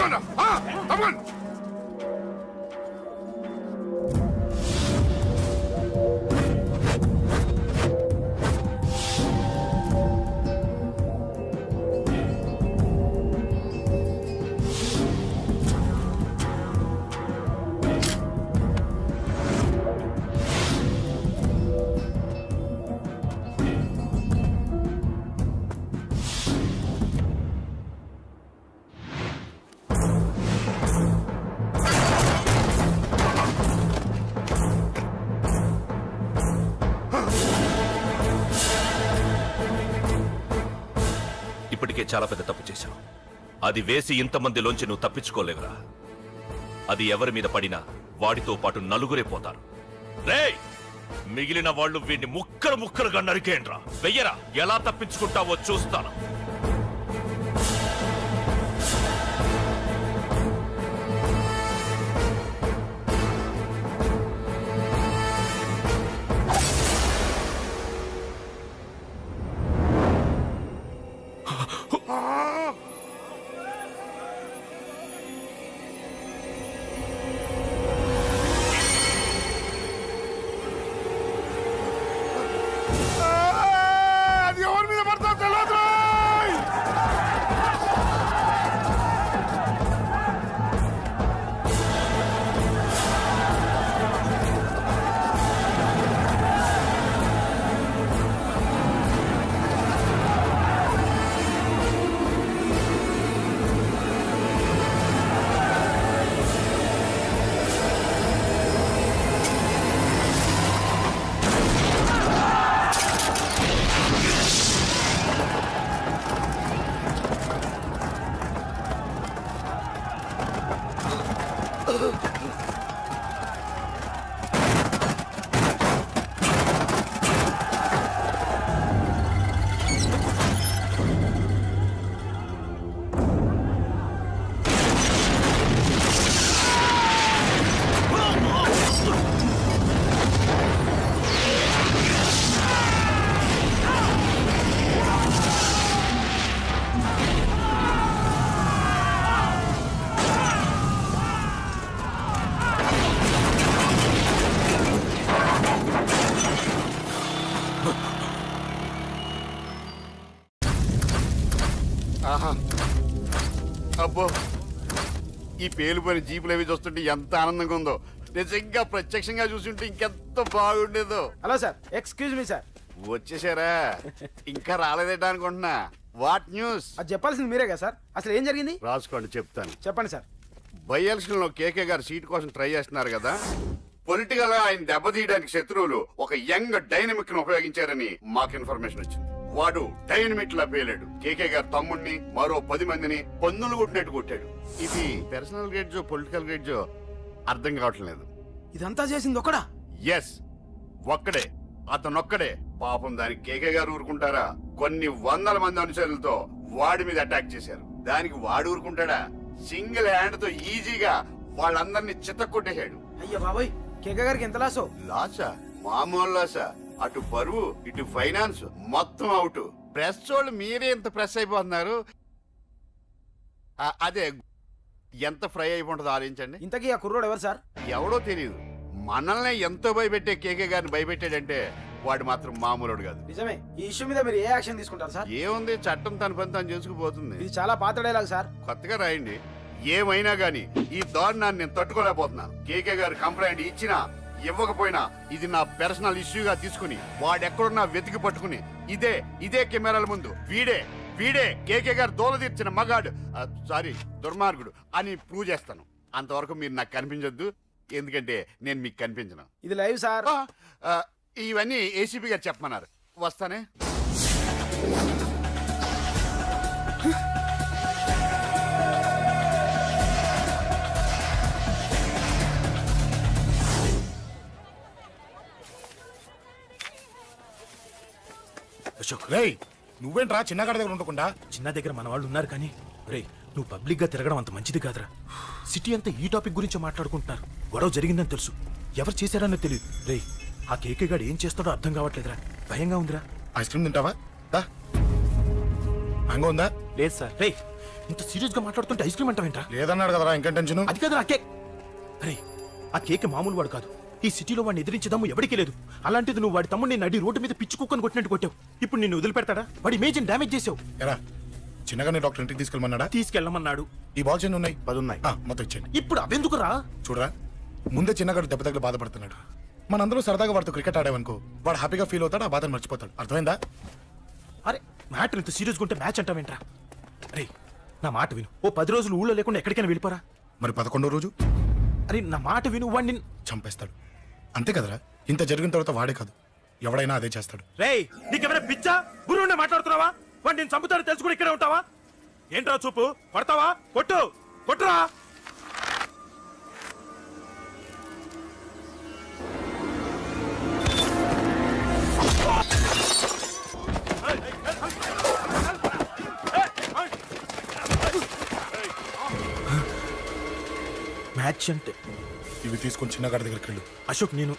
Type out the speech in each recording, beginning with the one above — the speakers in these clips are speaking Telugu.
తప్పకుండా తప్పకుండా. ఇప్పటికే చాలా పెద్ద తప్పు చేశావు. అది వేసి ఇంతమందిలోంచి నువ్వు తప్పించుకోలేవురా. అది ఎవరి మీద పడినా వాడితో పాటు నలుగురే పోతారు. రేయ్, మిగిలిన వాళ్ళు వీడిని ముక్కలు ముక్కలుగా నరికేయండ్రా. వెయ్యరా, ఎలా తప్పించుకుంటావో చూస్తాను. అది ఎవరి మీద పడతా తెలియదు. అబ్బో, ఈ పేలుపోయిన జీపులు అవి చూస్తుంటే ఎంత ఆనందంగా ఉందో. నిజంగా ప్రత్యక్షంగా చూస్తుంటే ఇంకెంత బాగుండేదో. Hello sir, excuse me sir. వచ్చేసారా? ఇంకా రాలేదేటా అనుకుంటున్నా. What news? అది చెప్పాల్సింది మీరే కదా సార్. అసలు ఏం జరిగింది? రాసుకోండి, చెప్తాను. చెప్పండి సార్. బై ఎలక్షన్ లో కేకే గారు సీట్ కోసం ట్రై చేస్తున్నారు కదా. పొలిటికల్ గా ఆయన దెబ్బతీయడానికి శత్రువులు ఒక యంగ్ డైనమిక్ ను ఉపయోగించారని మాకు ఇన్ఫర్మేషన్ వచ్చింది. వాడు డైనమిక్ లా పేలాడు. కేకే గారు తమ్ముడిని, మరో 10 మందిని పన్నులు కొట్టినట్టు కొట్టాడు. ఇది పర్సనల్ గ్రేడ్జో పొలిటికల్ గ్రేడ్జో అర్థం కావట్లేదు. ఇదంతా చేసింది ఒకడా? ఎస్, ఒక్కడే, అతనొక్కడే. పాపం దానికి కేకే గారు ఊరుకుంటారా? కొన్ని వందల మంది అనుచరులతో వాడి మీద అటాక్ చేశారు. దానికి వాడు ఊరుకుంటాడా? సింగిల్ హ్యాండ్ తో ఈజీగా వాళ్ళందరినీ చిత్తకొట్టేశాడు. అయ్యా బాబాయ్, కేక గారికి ఎంత లాసో? లాసా? మామూలు లాసా? అటు బరువు, ఇటు ఫైనాన్స్, మొత్తం అవుట్. ప్రెస్ వాళ్ళు మీరే ఎంత ప్రెస్ అయిపోతున్నారు. అదే ఎంత ఫ్రై అయిపోతుందో ఆలోచించండి. ఇంతకీ ఆ కుర్రోడు ఎవరు సార్? ఎవడో తెలియదు. మనల్ని ఎంతో భయపెట్టే కేకే గారిని భయపెట్టాడంటే వాడు మాత్రం మామూలుడు కాదు. నిజమే. ఈ ఇష్యూ మీద మీరు ఏ యాక్షన్ తీసుకుంటారు సార్? ఏముంది, చట్టం తన పని తను చేసుకుపోతుంది. ఇది చాలా పాత డైలాగ్ సార్. కొత్తగా రాయండి. ఏమైనా గానీ ఈ దారుణాన్ని నేను తట్టుకోలేకపోతున్నాను. కేకే గారు కంప్లైంట్ ఇచ్చినా ఇవ్వకపోయినా ఇది నా పర్సనల్ ఇష్యూగా తీసుకుని వాడెక్కడున్నా వెతికి పట్టుకుని ఇదే కెమెరాల ముందు వీడే కేకే గారు దోల తీర్చిన మగాడు, సారీ దుర్మార్గుడు అని ప్రూవ్ చేస్తాను. అంతవరకు మీరు నాకు కనిపించొద్దు, ఎందుకంటే నేను మీకు కనిపించను. ఇది లైవ్ సార్. ఇవన్నీ ఏసీపీ గారు చెప్పమన్నారు. వస్తానే. అశోక్, రేయ్ నువ్వేంట్రా చిన్నగాడి దగ్గర ఉండకుండా? చిన్న దగ్గర మన వాళ్ళు ఉన్నారు కానీ రేయ్, నువ్వు పబ్లిక్ గా తిరగడం అంత మంచిది కాదురా. సిటీ అంతా ఈ టాపిక్ గురించి మాట్లాడుకుంటున్నారు. గొడవ జరిగిందని తెలుసు, ఎవరు చేశారన్నది తెలియదు. రేయ్, ఆ కేకే గాడు ఏం చేస్తాడో అర్థం కావట్లేదురా. భయంగా ఉందిరా. ఐస్ క్రీమ్ తింటావా? దా. మ్యాంగో ఉందా? లేదు సార్. రే ఇంత సీరియస్ గా మాట్లాడుతుంటే ఐస్ క్రీమ్ అంటావేంట్రా? లేదన్నాడు కదరా, ఇంకా టెన్షన్. అది కాదు ఆ కేక్. అరే ఆ కేక్ మామూలు వాడు కాదు. ఈ సిటీలో వాడిని ఎదిరించదమ్ము ఎవరికీ లేదు. అలాంటిది నువ్వు వాడి తమ్ముడిని నడి రోడ్డు మీద పిచ్చి కుక్కని కొట్టినట్టు కొట్టావు. ఇప్పుడు నిన్ను వదిలిపెడతాడా? వాడి ఇమేజ్ని డ్యామేజ్ చేసావు. ఎరా చిన్నగానే డాక్టర్ ఇంటికి తీసుకెళ్ళమన్నాడా? తీసుకెళ్ళమన్నాడు. ఈ బాల్స్ ఎన్ని ఉన్నాయి? 10 ఉన్నాయి. మొత్తం ఇచ్చేయండి. ఇప్పుడు అవెందుకురా? చూడరా, ముందే చిన్నగాడు దెబ్బ తగిలి బాధపడుతున్నాడు. మనందరూ సరదాగా వాడితో క్రికెట్ ఆడామనుకో, వాడు హ్యాపీగా ఫీల్ అవుతాడు, ఆ బాధను మర్చిపోతాడు. అర్థమైందా? అరే మ్యాటర్ ఇంత సీరియస్గా ఉంటే మ్యాచ్ అంటావేంట్రా? అరే నా మాట విను. ఓ 10 రోజులు ఊళ్ళో లేకుండా ఎక్కడికైనా వెళ్ళిపోరా. మరి 11వ రోజు అరే నా మాట విను. వాడిని చంపేస్తాడు. అంతే కదరా? ఇంత జరిగిన తర్వాత వాడే కాదు, ఎవడైనా అదే చేస్తాడు. రేయ్ నీకెవరైనా పిచ్చా గురువునే మాట్లాడుతున్నావా? వాడు నేను చంపుతాను తెలుసుకుని ఇక్కడే ఉంటావా? ఏంట్రా చూపు? కొడతావా? కొట్టు కొట్టురా. మ్యాచ్ అంటే ఇవి తీసుకొని చిన్నగాడి దగ్గరికి వెళ్ళు. అశోక్ నేను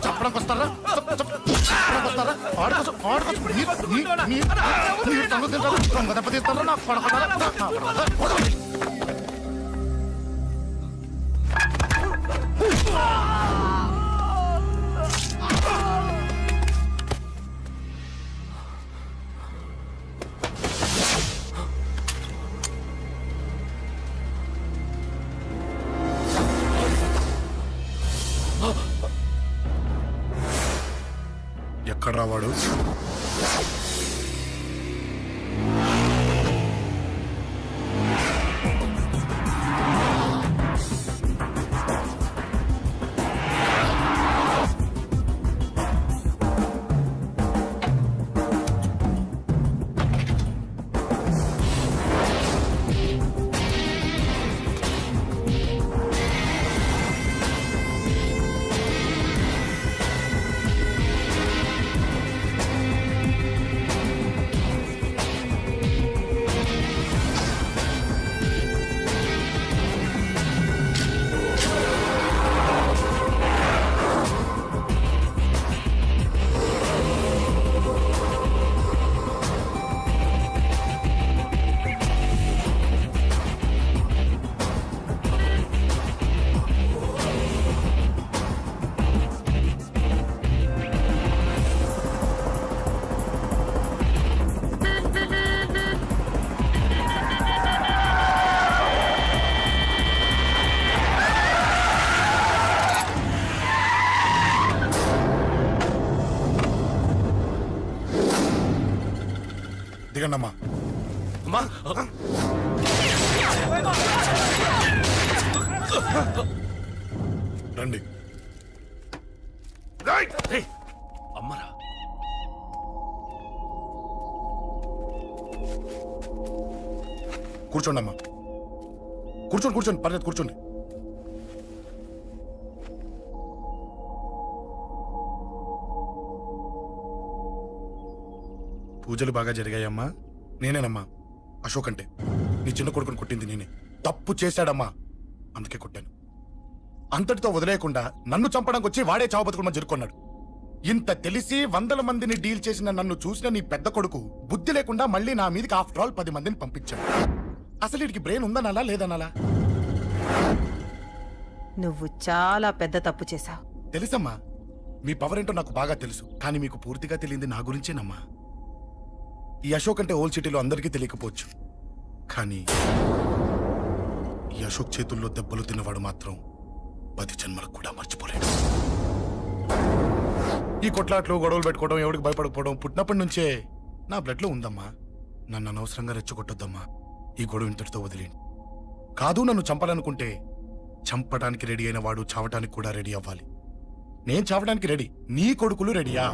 చెప్పడానికి వస్తారా? చెప్పడానికి వస్తారా? ఆడుకోసం ఆడుకోసం మీరు దొంగ తింటారా? దొంగ దెబ్బ తీస్తారా? నాకు పడకుండా ఎక్కడ రావాడు? దిగండమ్మా. అమ్మా రండి. రేయ్, అమ్మరా. కూర్చోండి అమ్మా. కూర్చోండి కూర్చోండి, పర్లేదు కూర్చోండి. పూజలు బాగా జరిగాయమ్మా? నేనేనమ్మా అశోక్ అంటే. నీ చిన్న కొడుకుని కొట్టింది నేనే. తప్పు చేశాడమ్మా, అందుకే కొట్టాను. అంతటితో వదిలేయకుండా నన్ను చంపడానికి వచ్చి వాడే చావు బతుకుని జరుపుకున్నాడు. ఇంత తెలిసి 100 మందిని డీల్ చేసిన నన్ను చూసిన నీ పెద్ద కొడుకు బుద్ధి లేకుండా మళ్ళీ నా మీదకి ఆఫ్టర్ ఆల్ 10 మందిని పంపించాడు. అసలు వీడికి బ్రెయిన్ ఉందనాలా లేదనాలా? నువ్వు చాలా పెద్ద తప్పు చేశావు. తెలుసమ్మా, మీ పవర్ ఏంటో నాకు బాగా తెలుసు. కానీ మీకు పూర్తిగా తెలియంది నా గురించేనమ్మా. ఈ అశోక్ అంటే ఓల్డ్ సిటీలో అందరికీ తెలియకపోవచ్చు, కానీ ఈ అశోక్ చేతుల్లో దెబ్బలు తిన్నవాడు మాత్రం 10 జన్మలకు కూడా మర్చిపోలేడు. ఈ కొట్లాట్లు గొడవలు పెట్టుకోవడం, ఎవరికి భయపడకపోవడం పుట్టినప్పటి నుంచే నా బ్లడ్ లో ఉందమ్మా. నన్ను అనవసరంగా రెచ్చగొట్టొద్దమ్మా. ఈ గొడవ ఇంతటితో వదిలేండి. కాదు, నన్ను చంపాలనుకుంటే చంపడానికి రెడీ అయిన వాడు చావటానికి కూడా రెడీ అవ్వాలి. నేను చావడానికి రెడీ, నీ కొడుకులు రెడీయా?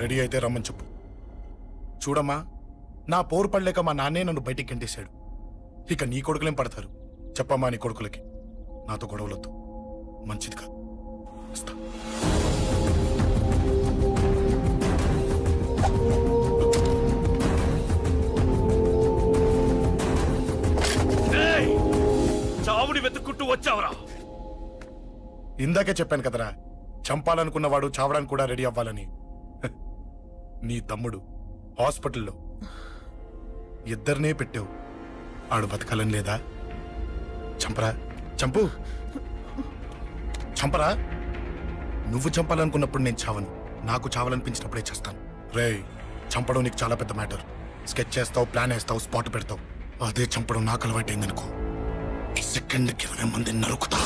రెడీ అయితే రమ్మని చెప్పు. చూడమ్మా, నా పోరు పడలేక మా నాన్నే నన్ను బయటికి గంటేశాడు. ఇక నీ కొడుకులేం పడతారు? చెప్పమ్మా నీ కొడుకులకి నాతో గొడవలొద్దు, మంచిది కాదు. వస్తా. ఏయ్! చావుని వెతుక్కుంటూ వచ్చావురా. ఇందాకే చెప్పాను కదరా, చంపాలనుకున్నవాడు చావడానికి కూడా రెడీ అవ్వాలని. హ, నీ తమ్ముడు హాస్పిటల్లో ఇద్దరినే పెట్టావు. ఆడు బతకాలని లేదా? చంపరా, చంపు, చంపరా. నువ్వు చంపాలనుకున్నప్పుడు నేను చావను, నాకు చావాలనిపించినప్పుడే చేస్తాను. రేయ్, చంపడం నీకు చాలా పెద్ద మ్యాటర్. స్కెచ్ చేస్తావు, ప్లాన్ వేస్తావు, స్పాట్ పెడతావు. అదే చంపడం నాకు అలవాటైందనుకో, సెకండ్కి 20 మంది నరుకుతా.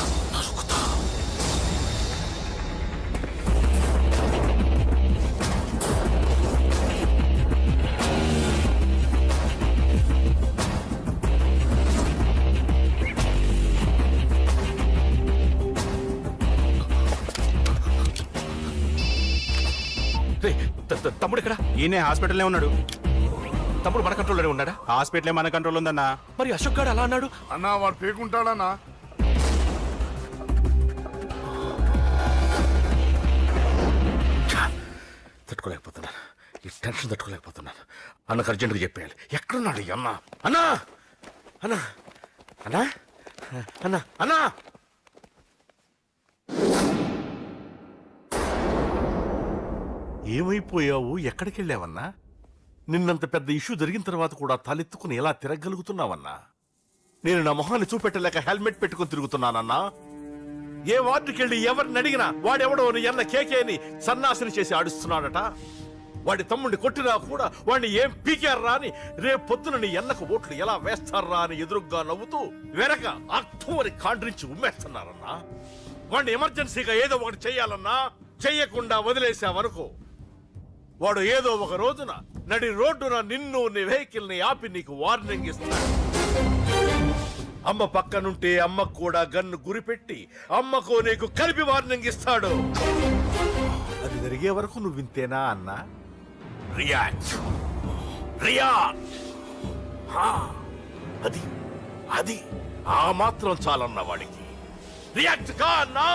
రేయ్, తమ్ముడు ఇక్కడ. ఈయనే హాస్పిటల్లో ఉన్నాడు. తమ్ముడు మన కంట్రోల్లోనే ఉన్నాడా? హాస్పిటలే మన కంట్రోల్ ఉందన్నా. మరి అశోక్ గారు అలా అన్నాడు. అన్నా వాడు పేకుంటాడన్నా. తట్టుకోలేకపోతున్నాను, ఈ టెన్షన్ తట్టుకోలేకపోతున్నాను. అన్నకు అర్జెంటుగా చెప్పేయాలి. ఎక్కడున్నాడు ఈ అన్న? అన్నా, అన్నా, అన్నా, అన్నా, అన్నా. ఏమైపోయావు? ఎక్కడికి వెళ్ళావన్నా? నిన్నంత పెద్ద ఇష్యూ జరిగిన తర్వాత కూడా తలెత్తుకుని ఎలా తిరగలుగుతున్నావన్నా? నేను నా మొహాన్ని చూపెట్టలేక హెల్మెట్ పెట్టుకుని తిరుగుతున్నానన్నా. ఏ వార్డుకి వెళ్ళి ఎవరిని అడిగినా వాడెవడో నీ అన్న కేకేని సన్నాసిని చేసి ఆడిస్తున్నాడట. వాడి తమ్ముడిని కొట్టినా కూడా వాడిని ఏం పీకారా అని రేపు పొద్దున నీ అన్నకు ఓట్లు ఎలా వేస్తారా అని ఎదురుగ్గా నవ్వుతూ వెనక అర్థమని కాండ్రించి ఉమ్మేస్తున్నారన్నా. వాడిని ఎమర్జెన్సీగా ఏదో ఒకటి చెయ్యాలన్నా. చెయ్యకుండా వదిలేసావనుకో, వాడు ఏదో ఒక రోజున నడి రోడ్డున నిన్ను నీ వెహికల్ ని ఆపి నీకు వార్నింగ్ ఇస్తాడు. అమ్మ పక్కనుంటే అమ్మకు కూడా గన్ను గురిపెట్టి అమ్మకు నీకు కలిపి వార్నింగ్ ఇస్తాడు. అది జరిగే వరకు నువ్వు వింతేనా అన్నా? React, react. అది అది ఆ మాత్రం చాలన్న వాడికి. రియాక్ట్ కా అన్నా.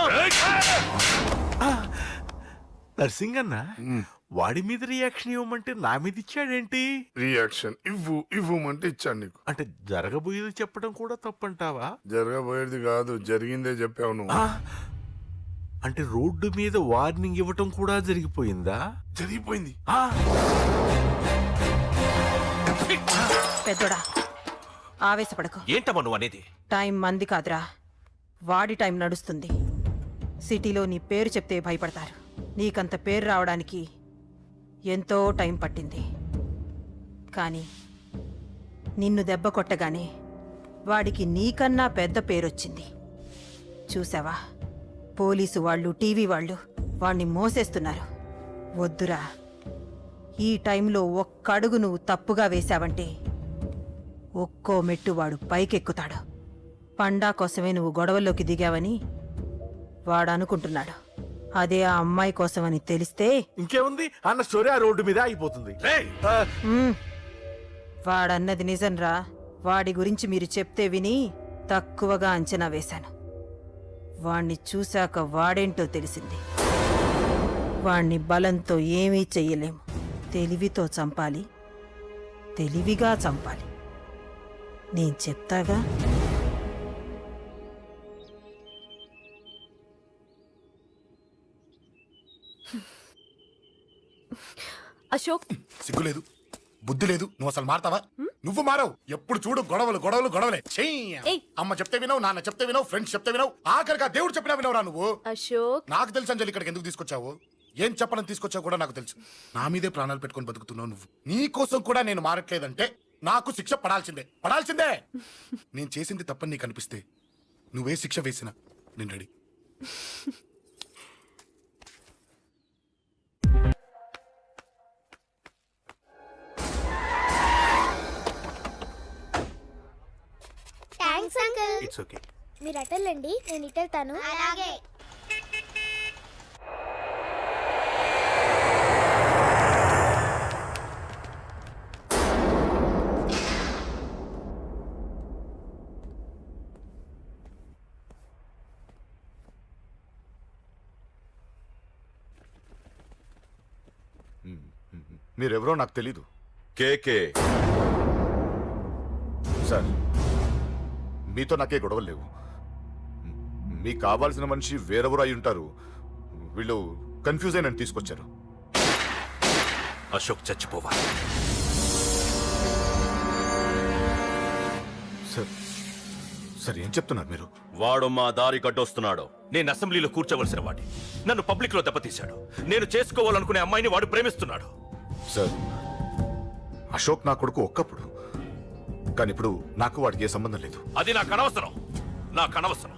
నర్సింగ్ అన్న, వాడి మీద రియాక్షన్ ఇవ్వమంటే నా మీద ఇచ్చాడేంటి? రియాక్షన్ ఇవ్వమంటే ఇచ్చాను నీకు. అంటే జరగబోయేది చెప్పడం కూడా తప్పంటావా? జరగబోయేది కాదు, జరిగిందే చెప్పావు నువ్వు. అంటే రోడ్డు మీద వార్నింగ్ ఇవ్వటం కూడా జరిగిపోయిందా? జరిగిపోయింది. పెద్దోడా, ఆవేశపడకు. ఏంటమ్మా నువ్వు అనేది? టైం మంది కాదురా, వాడి టైం నడుస్తుంది. సిటీలో నీ పేరు చెప్తే భయపడతారు. నీకంత పేరు రావడానికి ఎంతో టైం పట్టింది. కానీ నిన్ను దెబ్బ కొట్టగానే వాడికి నీకన్నా పెద్ద పేరొచ్చింది. చూసావా, పోలీసు వాళ్ళు, టీవీ వాళ్ళు వాణ్ణి మోసేస్తున్నారు. వద్దురా, ఈ టైంలో ఒక్కడుగు నువ్వు తప్పుగా వేశావంటే ఒక్కో మెట్టు వాడు పైకెక్కుతాడు. పండా కోసమే నువ్వు గొడవల్లోకి దిగావని వాడు అనుకుంటున్నాడు. అదే ఆ అమ్మాయి కోసమని తెలిస్తే ఇంకేముంది అన్న స్టోరీ ఆ రోడ్డు మీద ఆగిపోతుంది. వాడన్నది నిజంరా. వాడి గురించి మీరు చెప్తే విని తక్కువగా అంచనా వేశాను. వాణ్ణి చూశాక వాడేంటో తెలిసింది. వాణ్ణి బలంతో ఏమీ చెయ్యలేము. తెలివితో చంపాలి, తెలివిగా చంపాలి. నేను చెప్తాగా. అశోక్, సిగ్గులేదు, బుద్ధి లేదు. నువ్వు అసలు మారతావా? నువ్వు మారవు. ఎప్పుడు చూడు గొడవలు గొడవలు గొడవలే. ఏయ్. అమ్మ చెప్తే వినవు, నాన్న చెప్తే వినవు, ఫ్రెండ్స్ చెప్తే వినవు, ఆఖరిగా దేవుడు చెప్పినా వినవురా నువ్వు. అశోక్, నాకు తెలుసు అంజలి ఇక్కడికి ఎందుకు తీసుకొచ్చావు, ఏం చెప్పని తీసుకొచ్చావు కూడా నాకు తెలుసు. నా మీదే ప్రాణాలు పెట్టుకొని బతుకుతున్నావు నువ్వు. నీ కోసం కూడా నేను మారట్లేదంటే నాకు శిక్ష పడాల్సిందే, పడాల్సిందే. నేను చేసింది తప్పని నీకు అనిపిస్తే నువ్వే శిక్ష వేసినా నేను ready. Thanks uncle. It's okay. మీరు అటెళ్ళండి, నేను ఇటెళ్తాను. అలాగే. మీరెవరో నాకు తెలీదు. కేకే. సార్, మీతో నాకే గొడవలు లేవు. మీకు కావాల్సిన మనిషి వేరెవరో అయి ఉంటారు. వీళ్ళు కన్ఫ్యూజ్ అయి నన్ను తీసుకొచ్చారు. అశోక్ చచ్చిపోవాలి. సార్ సార్ ఏం చెప్తున్నారు మీరు? వాడు మా దారి గడ్డొస్తున్నాడు. నేను అసెంబ్లీలో కూర్చోవలసిన వాడి నన్ను పబ్లిక్ లో దెబ్బతీశాడు. నేను చేసుకోవాలనుకునే అమ్మాయిని వాడు ప్రేమిస్తున్నాడు. సార్, అశోక్ నా కొడుకు ఒక్కప్పుడు, కానీ ఇప్పుడు నాకు వాడికి ఏ సంబంధం లేదు. అది నాకు అనవసరం.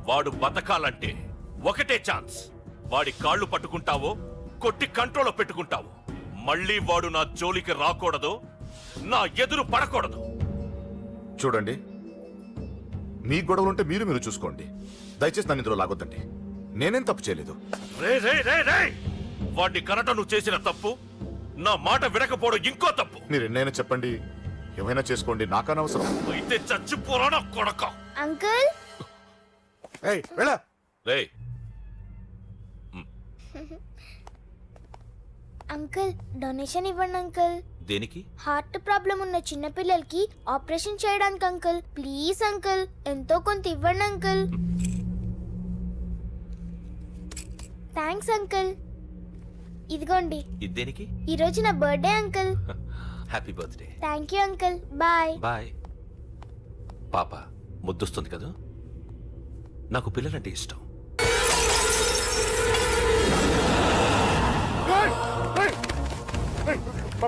వాడు బతకాలంటే ఒకటే ఛాన్స్. వాడి కాళ్ళు పట్టుకుంటావో కొట్టి కంట్రోల్లో పెట్టుకుంటావు. మళ్ళీ వాడు నా జోలికి రాకూడదు, నా ఎదురు పడకూడదు. చూడండి, మీ గొడవలుంటే మీరు చూసుకోండి. దయచేసి నన్ను ఇందులో లాగొద్దండి. నేనేం తప్పు చేయలేదు. రే రే రే రే వాడిని కనట నువ్వు చేసిన తప్పు, నా మాట వినకపోవడం ఇంకో తప్పు. మీరు ఎన్నైనా చెప్పండి, ఏమైనా చేసుకోండి, నాకనవసరం. అయితే చచ్చిపోరా కొడక. అంకుల్ ఏయ్ వెళ్ళ. రే అంకుల్ డొనేషన్ ఇవ్వండి అంకుల్. దేనికి? హార్ట్ ప్రాబ్లం ఉన్న చిన్న పిల్లలకి ఆపరేషన్ చేయడానికి అంకుల్. ప్లీజ్ అంకుల్, ఎంతో కొంత ఇవ్వండి అంకుల్. Thanks uncle. ఇదిగోండి, ఇది దేనికి? ఈ రోజు నా birthday uncle. Happy birthday. Thank you uncle. Bye. Bye. పాప ముద్దొస్తుంది కదా, నాకు పిల్లలంటే ఇష్టం.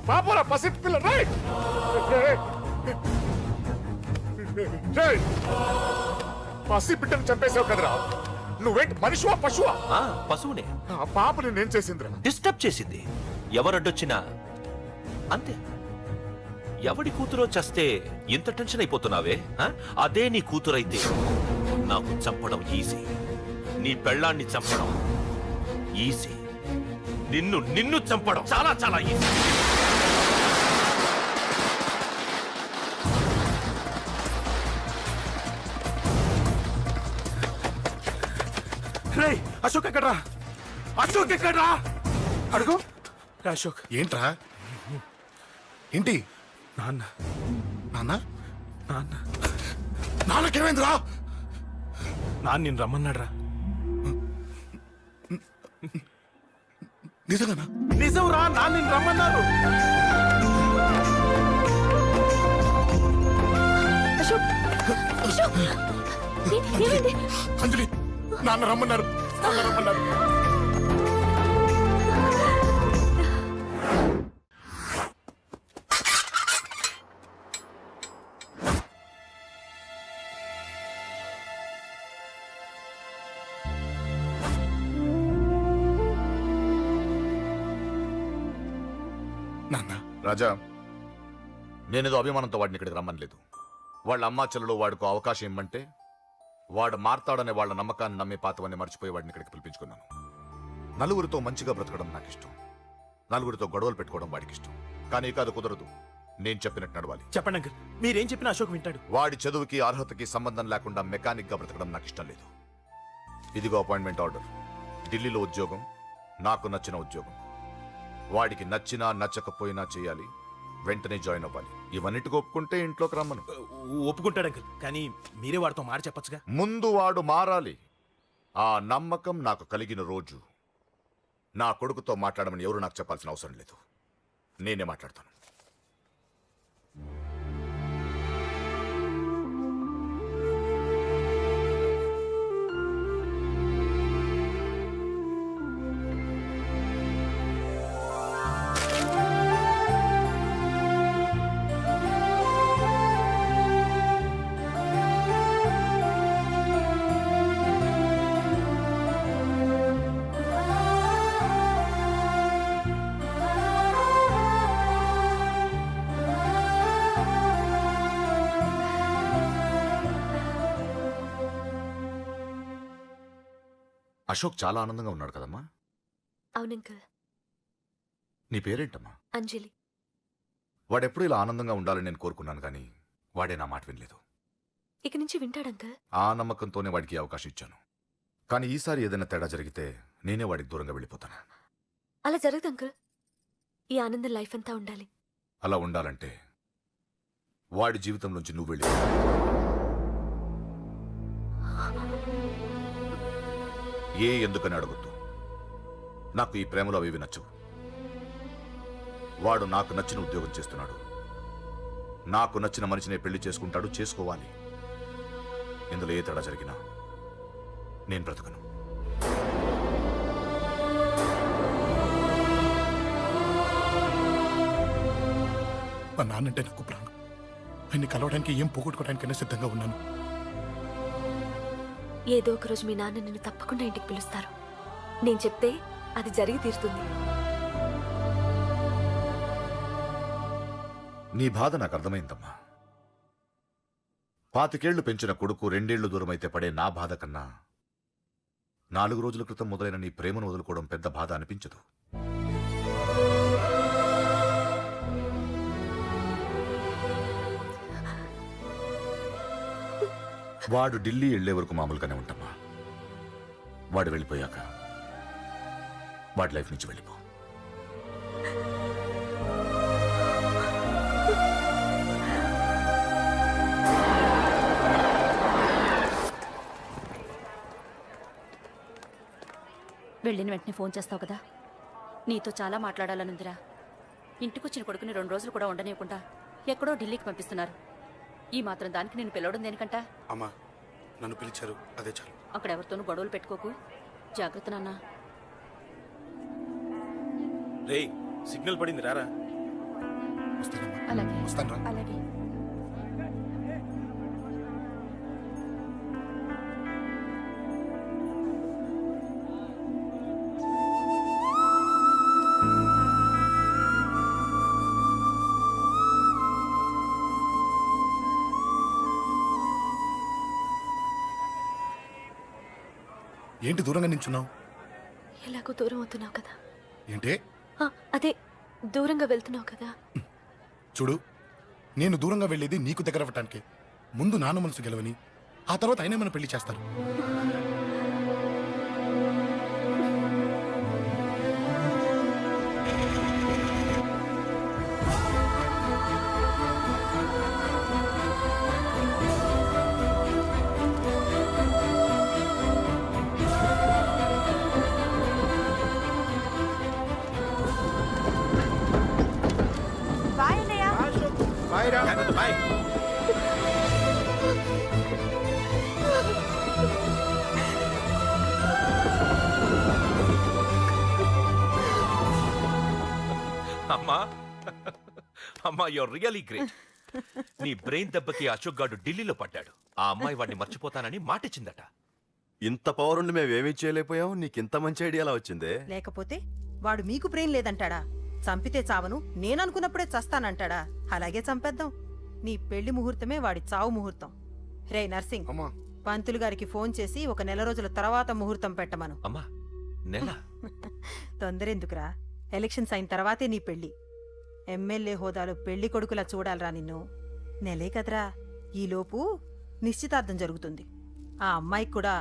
పాపరా పసి పిల్ల, పసి బిడ్డను చంపేసావు కదరా. నువ్వేంటి మనిషివా పశువా? పశువునే. ఆ పాపని నేను చేసిందిరా. డిస్టర్బ్ చేసింది. ఎవరడ్డొచ్చినా అంతే. ఎవడి కూతురో చస్తే ఇంత టెన్షన్ అయిపోతున్నావే? అదే నీ కూతురైతే నాకు చంపడం ఈజీ. నీ పెళ్ళాన్ని చంపడం ఈజీ. నిన్ను చంపడం చాలా చాలా ఈజీ. రే అశోక్ ఎక్కడ్రా? అశోక్ ఎక్కడ్రా? అడుగు. రే అశోక్. ఏంట్రా? ఏంటి? నాన్న నాన్న నాన్న నాన్నకేమైందిరా? నాన్న నిన్ను రమ్మన్నాడ్రా. నిజంగానా? నిజం రా, నాన్న నిన్ను రమ్మన్నారు. అశోక్ అశోక్ ఏమైంది? అంజలి, నాన్న రమ్మన్నారు. నాన్న రమ్మన్నారు. నాన్న, రాజా, నేనేదో అభిమానంతో వాడిని ఇక్కడికి రమ్మనలేదు. వాళ్ళ అమ్మా చెల్లెలు వాడికి అవకాశం ఇమ్మంటే వాడు మారతాడనే వాళ్ళ నమ్మకాన్ని నమ్మి పాతవన్నీ మర్చిపోయి వాడిని ఇక్కడికి పిలిపించుకున్నాను. నలుగురితో మంచిగా బ్రతకడం నాకు ఇష్టం. నలుగురితో గొడవలు పెట్టుకోవడం వాడికి ఇష్టం. కానీ ఇక అది కుదరదు. నేను చెప్పినట్టు నడవాలి. చెప్పండి అంకుల్, మీరేం చెప్పినా అశోక్ వింటాడు. వాడి చదువుకి అర్హతకి సంబంధం లేకుండా మెకానిక్ గా బ్రతకడం నాకు ఇష్టం లేదు. ఇదిగో అపాయింట్మెంట్ ఆర్డర్. ఢిల్లీలో ఉద్యోగం, నాకు నచ్చిన ఉద్యోగం. వాడికి నచ్చినా నచ్చకపోయినా చేయాలి. వెంటనే జాయిన్ అవ్వాలి. ఇవన్నిటికి ఒప్పుకుంటే ఇంట్లోకి రమ్మను. ఒప్పుకుంటాడు అంకుల్, కానీ మీరే వాడితో మాట చెప్పచ్చుగా. ముందు వాడు మారాలి. ఆ నమ్మకం నాకు కలిగిన రోజు నా కొడుకుతో మాట్లాడమని ఎవరు నాకు చెప్పాల్సిన అవసరం లేదు. నేనే మాట్లాడతాను. అశోక్ చాలా ఆనందంగా ఉన్నాడు కదమ్మా? అవును అంకుల్. నీ పేరేంటమ్మా? అంజలి. వాడెప్పుడు ఇలా ఆనందంగా ఉండాలని నేను కోరుకున్నాను, కానీ వాడే నా మాట వినలేదు. ఇక నుంచి వింటాడు అంకుల్. ఆ నమ్మకంతోనే వాడికి అవకాశం ఇచ్చాను. కానీ ఈసారి ఏదైనా తేడా జరిగితే నేనే వాడికి దూరంగా వెళ్ళిపోతాను. అలా జరగదు అంకుల్. ఈ ఆనందం లైఫ్ అంతా ఉండాలి. అలా ఉండాలంటే వాడి జీవితం నుంచి నువ్వు వెళ్ళి ఎందుకని అడగొద్దు. నాకు ఈ ప్రేమలో అవి నచ్చవు. వాడు నాకు నచ్చిన ఉద్యోగం చేస్తున్నాడు. నాకు నచ్చిన మనిషినే పెళ్లి చేసుకుంటాడు, చేసుకోవాలి. ఇందులో ఏ తేడా జరిగినా నేను బ్రతకను. మా నాన్నంటే నాకు ప్రాణం. ఆయన్ని కలవడానికి ఏం పోగొట్టుకోవడానికైనా సిద్ధంగా ఉన్నాను. ఏదో ఒక రోజు మీ నాన్న నిన్ను తప్పకుండా ఇంటికి పిలుస్తారు. నేను చెప్తే అది జరిగి తీరుతుంది. నీ బాధ నాకు అర్థమైందమ్మా. 25 ఏళ్లు పెంచిన కొడుకు 2 ఏళ్లు దూరమైతే పడే నా బాధ కన్నా 4 రోజుల క్రితం మొదలైన నీ ప్రేమను వదులుకోవడం పెద్ద బాధ అనిపించదు. వాడు ఢిల్లీ వెళ్లే వరకు మామూలుగానే ఉంటామా. వాడు వెళ్ళిపోయాక వాడి లైఫ్ నుంచి వెళ్ళిపో. వెళ్ళిన వెంటనే ఫోన్ చేస్తావు కదా. నీతో చాలా మాట్లాడాలనుందిరా. ఇంటికొచ్చిన కొడుకుని 2 రోజులు కూడా ఉండనివ్వకుండా ఎక్కడో ఢిల్లీకి పంపిస్తున్నారు. ఈ మాత్రం దానికి నేను పిలవడం దేనికంట? అమ్మా, నన్ను పిలిచారు, అదే చాలు. అక్కడ ఎవరితోనూ గొడవలు పెట్టుకోకు. జాగ్రత్త నాన్న. రేయ్, సిగ్నల్ పడింది, రారా. వస్తానమ్మా. అలాగే వస్తాను రా. అలాగే. ఏంటి దూరంగా నించున్నావు? ఎలాగో దూరం అవుతున్నావు కదా. ఏంటి? అదే దూరంగా వెళ్తున్నావు కదా. చూడు, నేను దూరంగా వెళ్ళేది నీకు దగ్గర అవ్వటానికి. ముందు నాన్న మనసు గెలవని, ఆ తర్వాత ఆయనే మన పెళ్లి చేస్తారు. బాయ్ రా. బాయ్. అమ్మా అమ్మా, యూర్ రియలీ గ్రేట్. నీ బ్రెయిన్ దెబ్బకి అశోక్ గాడు ఢిల్లీలో పడ్డాడు. ఆ అమ్మాయి వాడిని మర్చిపోతానని మాటిచ్చిందట. ఇంత పవర్ ఉండి మేమేమీ చేయలేకపోయాం. నీకింత మంచి ఐడియా ఎలా వచ్చిందే? లేకపోతే వాడు మీకు బ్రెయిన్ లేదంటాడా? చంపితే చావను, నేననుకున్నప్పుడే చస్తానంటాడా? అలాగే చంపేద్దాం. నీ పెళ్లి ముహూర్తమే వాడి చావు ముహూర్తం. రే నర్సింగ్, అమ్మా, పంతులు గారికి ఫోన్ చేసి 1 నెల రోజుల తర్వాత ముహూర్తం పెట్టమను. అమ్మా, నెల తొందరెందుకురా? ఎలక్షన్స్ అయిన తర్వాతే నీ పెళ్లి. ఎమ్మెల్యే హోదాలో పెళ్లి కొడుకులా చూడాలరా నిన్ను. నెలే కదరా, ఈలోపు నిశ్చితార్థం జరుగుతుంది. ఆ అమ్మాయికి కూడా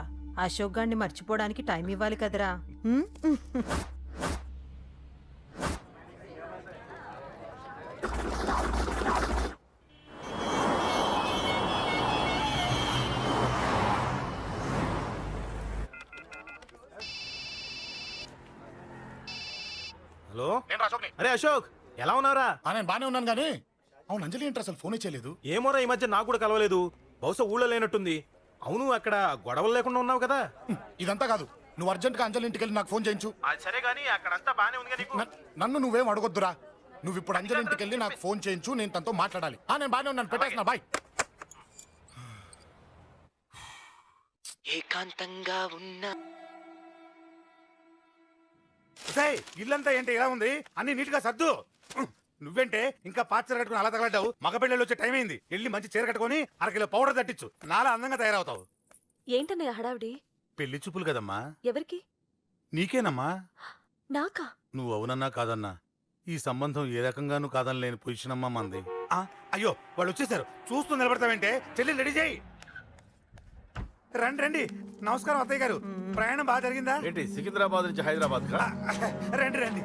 అశోక్ గాన్ని మర్చిపోవడానికి టైం ఇవ్వాలి కదరా. హ్మ్? హలో. అరే అశోక్, ఎలా ఉన్నారా? నేను బానే ఉన్నాను కానీ అవును, అంజలి ఏంటి అసలు ఫోనే చేయలేదు? ఏమోరా, ఈ మధ్య నాకు కూడా కలవలేదు. బహుశా ఊళ్ళో లేనట్టుంది. అవును, అక్కడ గొడవలు లేకుండా ఉన్నావు కదా. ఇదంతా కాదు, నువ్వు అర్జెంట్గా అంజలి ఇంటికి వెళ్ళి నాకు ఫోన్ చేయించు. సరే గానీ అక్కడంతా బానే ఉంది నీకు. నన్ను నువ్వేం అడగొద్దురా. నువ్వు ఇప్పుడు అంజలి ఇంటికి వెళ్ళి నాకు ఫోన్ చేయించు, నేను తనతో మాట్లాడాలి. నేను బానే ఉన్నాను, పెట్టేస్తున్నా, బాయ్. ఏకాంతంగా ఉన్నా. ఇల్లంతా ఏంటి ఇలా ఉంది? అన్ని నీట్ గా సర్దు. నువ్వేంటే ఇంకా పాత చీర కట్టుకుని అలా తగలడ్డావు? మగ పెళ్ళిళ్ళు వచ్చే టైం అయింది. వెళ్ళి మంచి చీర కట్టుకుని 1 కిలో పౌడర్ తట్టించు. నాలా అందంగా తయారవుతావు. ఏంటన్నయ్య హడావిడి? పెళ్లి చూపులు కదమ్మా. ఎవరికి? నీకేనమ్మా. నాకా? నువ్వు అవునన్నా కాదన్నా ఈ సంబంధం ఏ రకంగానూ కాదని లేని పొజిషన్ అమ్మా మంది. అయ్యో, వాళ్ళు వచ్చేసారు. చూస్తూ నిలబడతావేంటే? చెల్లి రెడీ చేయి. రండి రండి. నమస్కారం అత్తయ్య గారు. ప్రయాణం బాగా జరిగిందా? ఏంటి సికింద్రాబాద్ నుంచి హైదరాబాద్ కా? రండి రండి.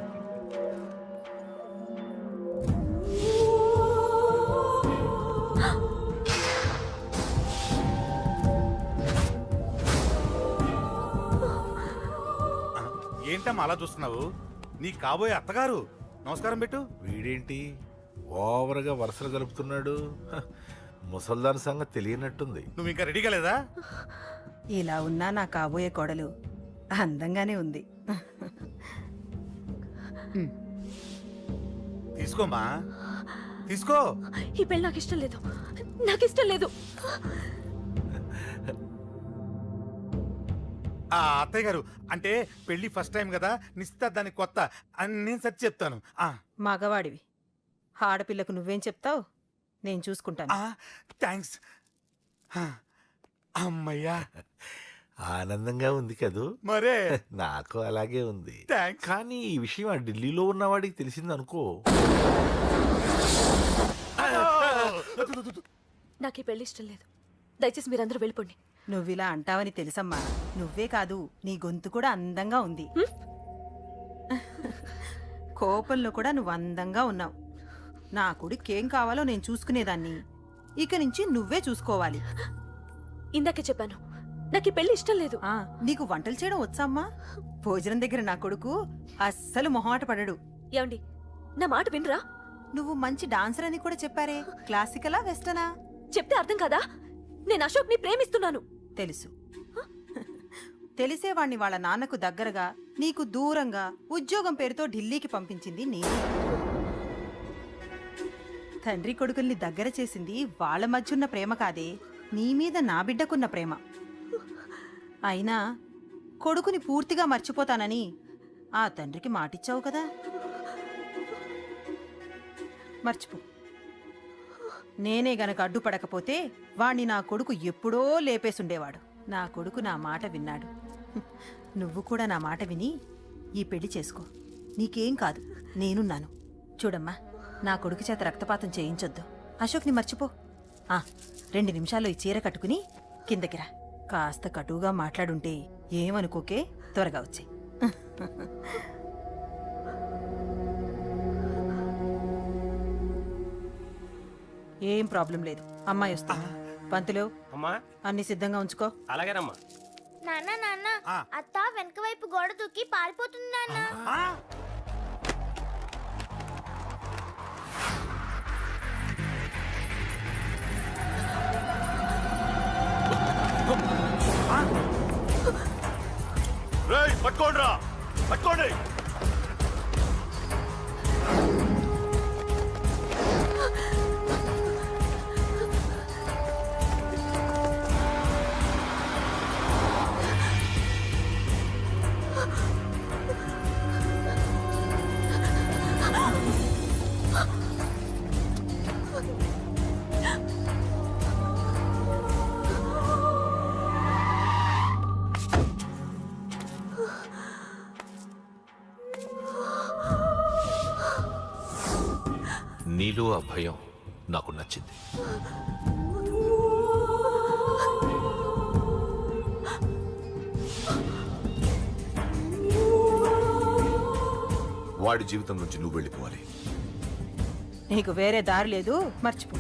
ఏంటమ్మా అలా చూస్తున్నావు? నీ కాబోయే అత్తగారు. నమస్కారం పెట్టు. వీడేంటి ఓవర్గా వరుసలు కలుపుతున్నాడు? హ, ముసల్దాన్ సంగతి తెలియనట్టుంది. నువ్వు ఇంకా రెడీగా లేదా? ఇలా ఉన్నా నా కాబోయే కోడలు అందంగానే ఉంది. తీసుకోమ్మా, తీసుకో. ఈ పెళ్ళి నాకు ఇష్టం లేదు, నాకు ఇష్టం లేదు. ఆ అత్తయ్య గారు, అంటే పెళ్లి ఫస్ట్ టైం కదా, నిశ్చితార్థానికి కొత్త అని నేను సరి చెప్తాను. మగవాడివి, ఆడపిల్లకు నువ్వేం చెప్తావు? నేను చూసుకుంటాను. థ్యాంక్స్. అమ్మయ్యా, ఆనందంగా ఉంది కదూ? మరే నాకు అలాగే ఉంది. థ్యాంక్స్. కానీ ఈ విషయం ఆ ఢిల్లీలో ఉన్నవాడికి తెలిసింది అనుకో. నాకు ఈ పెళ్లి ఇష్టం లేదు. దయచేసి మీరందరూ వెళ్ళిపోండి. నువ్విలా అంటావని తెలుసమ్మా. నువ్వే కాదు, నీ గొంతు కూడా అందంగా ఉంది. కోపంలో కూడా నువ్వు అందంగా ఉన్నావు. నా కొడుకేం కావాలో నేను చూసుకునేదాన్ని. ఇక నుంచి నువ్వే చూసుకోవాలి. ఇందాకే చెప్పాను, నాకు ఈ పెళ్లి ఇష్టం లేదు. నీకు వంటలు చేయడం వచ్చామ్మా? భోజనం దగ్గర నా కొడుకు అస్సలు మొహమాట పడడు. ఏమండి, నా మాట వినరా? నువ్వు మంచి డాన్సర్ అని కూడా చెప్పారే. క్లాసికలా వెస్టర్నా? చెప్తే అర్థం కాదా? నేను అశోక్ ని ప్రేమిస్తున్నాను. తెలుసు. తెలిసేవాణ్ణి వాళ్ళ నాన్నకు దగ్గరగా, నీకు దూరంగా ఉద్యోగం పేరుతో ఢిల్లీకి పంపించింది నేను. తండ్రి కొడుకుల్ని దగ్గర చేసింది వాళ్ళ మధ్యున్న ప్రేమ కాదే, నీ మీద నా బిడ్డకున్న ప్రేమ. అయినా కొడుకుని పూర్తిగా మర్చిపోతానని ఆ తండ్రికి మాటిచ్చావు కదా. మర్చిపో. నేనే గనక అడ్డుపడకపోతే వాణ్ణి నా కొడుకు ఎప్పుడో లేపేసుండేవాడు. నా కొడుకు నా మాట విన్నాడు. నువ్వు కూడా నా మాట విని ఈ పెళ్లి చేసుకో. నీకేం కాదు, నేనున్నాను. చూడమ్మా, నా కొడుకు చేత రక్తపాతం చేయించొద్దు. అశోక్ని మర్చిపో. 2 నిమిషాల్లో ఈ చీర కట్టుకుని కిందకిరా. కాస్త కటువుగా మాట్లాడుంటే ఏమనుకోకే, త్వరగా వచ్చే. ఏం ప్రాబ్లం లేదు. అమ్మాయి వస్తుంది. పంతులు, అమ్మా, అన్ని సిద్ధంగా ఉంచుకో. అలాగేనమ్మా. నాన్న నాన్న, అత్త వెనక వైపు గోడ దూకి పారిపోతుంది నాన్న. పట్టుకోండిరా, పట్టుకోండి. నీలో ఆ భయం నాకు నచ్చింది. వాడి జీవితం నుంచి నువ్వు వెళ్ళిపోవాలి. నీకు వేరే దారి లేదు, మర్చిపో.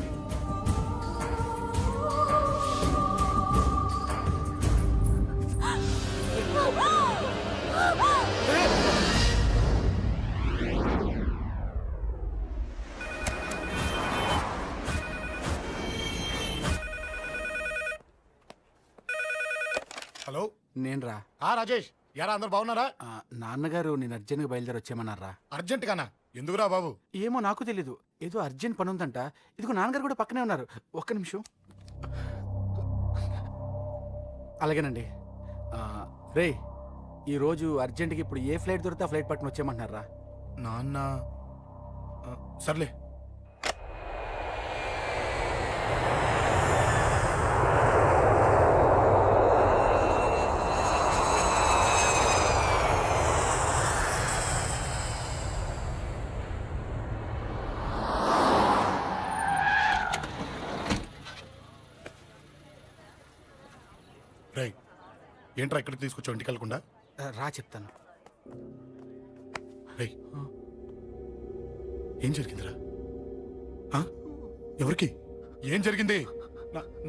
హలో, నేను రా. రాజేష్, యారా అందరు బాగున్నారా? నాన్నగారు నేను అర్జెంట్గా బయలుదేరి వచ్చేయమన్నారా? అర్జెంట్ గానా? ఎందుకురా బాబు? ఏమో నాకు తెలీదు, ఏదో అర్జెంట్ పని ఉందంట. ఇదిగో నాన్నగారు కూడా పక్కనే ఉన్నారు. ఒక్క నిమిషం. అలాగేనండి. రే, ఈరోజు అర్జెంట్కి ఇప్పుడు ఏ ఫ్లైట్ దొరికితే ఆ ఫ్లైట్ పట్టుకుని వచ్చేయమంటున్నారా? నాన్న సర్లే. రై, ఏంట్రా ఇక్కడికి తీసుకొచ్చావు ఇంటికి వెళ్ళకుండా? రా చెప్తాను. రై, ఏం జరిగిందిరా? ఎవరికి ఏం జరిగింది?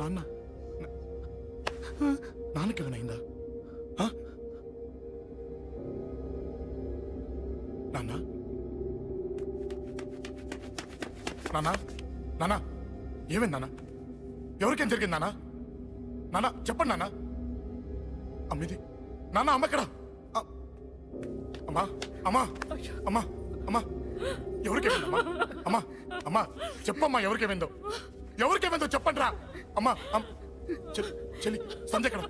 నాన్న నాన్నకి ఏమైనా అయిందా? నాన్న నాన్న నాన్న ఏమైంది నాన్న? ఎవరికేం జరిగింది నాన్న? నాన్న చెప్పండి నాన్న. అమ్మిది నాన్న, అమ్మ ఎక్కడ? అమ్మా అమ్మా అమ్మా అమ్మా ఎవరికేమైందమ్మా? అమ్మా అమ్మా చెప్పమ్మా, ఎవరికేమైందో? ఎవరికేమైందో చెప్పండి రా. అమ్మా చెల్లి సంధ్య ఎక్కడ?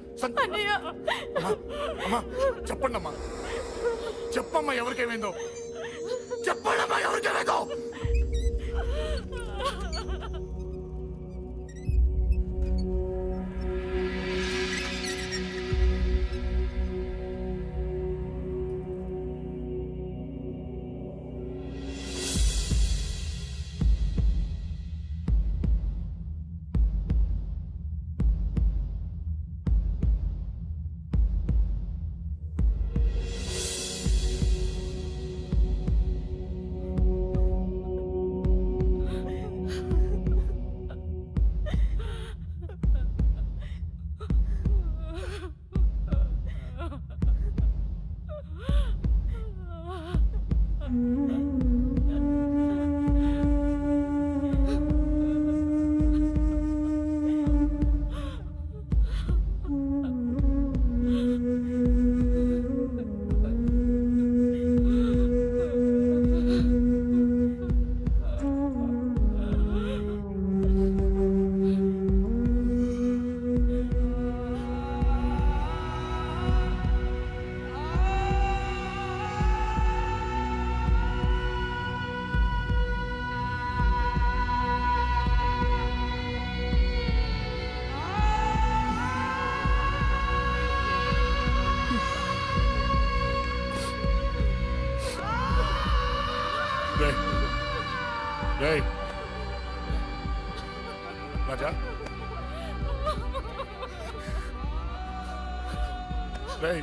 అమ్మా అమ్మా చెప్పండి అమ్మా, చెప్పమ్మా ఎవరికేమైందో? చెప్పండి అమ్మా ఎవరికేమైందో? రేయ్ రాజా, రేయ్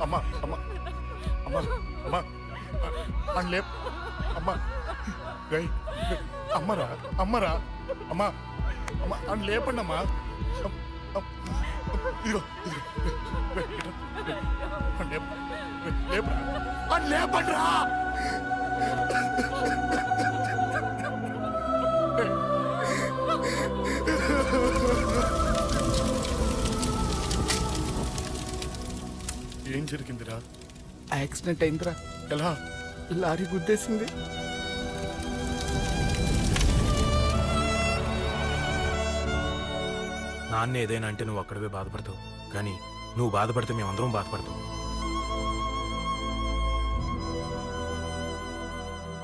అమ్మా అమ్మా అమ్మా అమ్మా అని లేప్ అమ్మా. రేయ్ అమ్మరా అమ్మరా అమ్మా అమ్మా అని లేపండి అమ్మా. ఇదిగో అని లేపండి రా. ఏం జరిగిందిరా? యాక్సిడెంట్ అయిందిరా. ఎలా? లారీ గుద్దేసింది. నాన్న ఏదైనా అంటే నువ్వు అక్కడవే బాధపడతావు, కానీ నువ్వు బాధపడితే మేమందరం బాధపడతాం.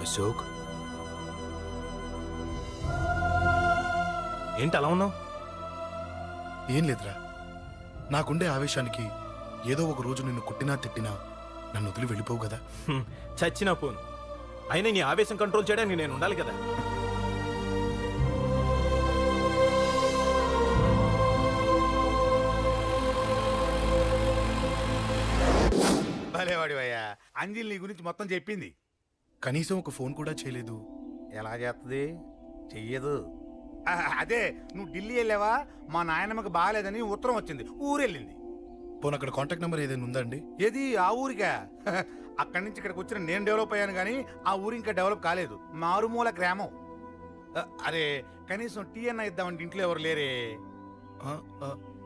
అశోక్, ఏంటి అలా ఉన్నావు? ఏం లేదురా, నాకుండే ఆవేశానికి ఏదో ఒక రోజు నిన్ను కొట్టినా తిట్టినా నన్ను వదిలి వెళ్ళిపోవు కదా. చచ్చినా పోను, అయినా నీ ఆవేశం కంట్రోల్ చేయడానికి నేను ఉండాలి కదా. భలేవాడివయ్యా, అంజలి నీ గురించి మొత్తం చెప్పింది. కనీసం ఒక ఫోన్ కూడా చేయలేదు. ఎలా చేస్తుంది? చెయ్యదు. అదే నువ్వు ఢిల్లీ వెళ్ళావా, మా నాయనమ్మకి బాగాలేదని ఉత్తరం వచ్చింది, ఊరెళ్ళింది. పోనీ అక్కడ కాంటాక్ట్ నెంబర్ ఏదైనా ఉందా అండి? ఏది ఆ ఊరికా? అక్కడి నుంచి ఇక్కడికి వచ్చిన నేను డెవలప్ అయ్యాను కానీ ఆ ఊరు ఇంకా డెవలప్ కాలేదు, మారుమూల గ్రామం. అరే కనీసం టీ అన్న ఇద్దామంటే ఇంట్లో ఎవరు లేరే.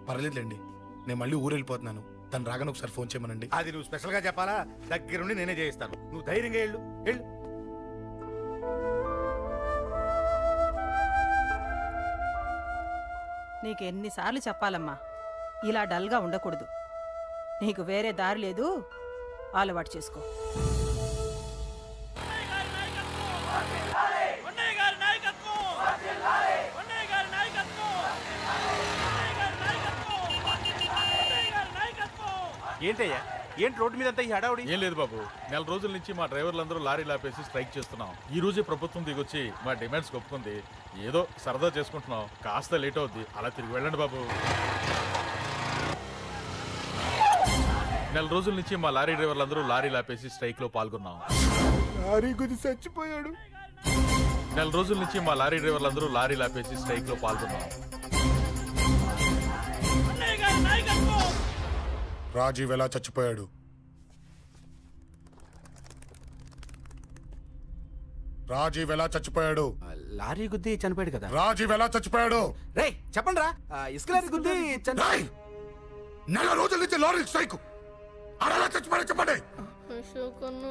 పర్లేదులేండి, నేను మళ్ళీ ఊరు వెళ్ళిపోతున్నాను. తను రాగానే ఒకసారి ఫోన్ చేయమనండి. అది నువ్వు స్పెషల్గా చెప్పాలా? దగ్గరుండి నేనే చేయిస్తాను, నువ్వు ధైర్యంగా వెళ్ళు వెళ్ళు. నీకు ఎన్నిసార్లు చెప్పాలమ్మా, ఇలా డల్గా ఉండకూడదు. నీకు వేరే దారి లేదు, అలవాటు చేసుకో. ఏంటయ్యా, ఏంటి రోడ్డు మీద అంతా ఈ హడావుడి? ఏం లేదు బాబు, నెల రోజుల నుంచి మా డ్రైవర్లందరూ లారీలు ఆపేసి స్ట్రైక్ చేస్తున్నాం. ఈ రోజే ప్రభుత్వం దిగొచ్చి మా డిమాండ్స్ ఒప్పుకుంది. ఏదో సరదా చేసుకుంటున్నాం, కాస్త లేట్ అవుద్ది, అలా తిరిగి వెళ్ళండి బాబు. నెల రోజుల నుంచి మా లారీ డ్రైవర్లందరూ లారీలు ఆపేసి స్ట్రైక్ లో పాల్గొన్నాం. లారీ గుద్ది చచ్చిపోయాడు. నెల రోజుల నుంచి మా లారీ డ్రైవర్లందరూ లారీలు ఆపేసి స్ట్రైక్ లో పాల్గొన్నాం. రాజీవ్ ఎలా చచ్చిపోయాడు? రాజీవ్ ఎలా చచ్చిపోయాడు? లారీ గుద్ది చనిపోయాడు కదా. రాజీవ్ ఎలా చచ్చిపోయాడు? రే చెప్పండి రా, ఇసుక లారీ గుద్ది రేయ్! నెల రోజుల నుంచి లారీ స్ట్రైక్. అలా చచ్చిపోయాడు చెప్పండి. అశోకన్న,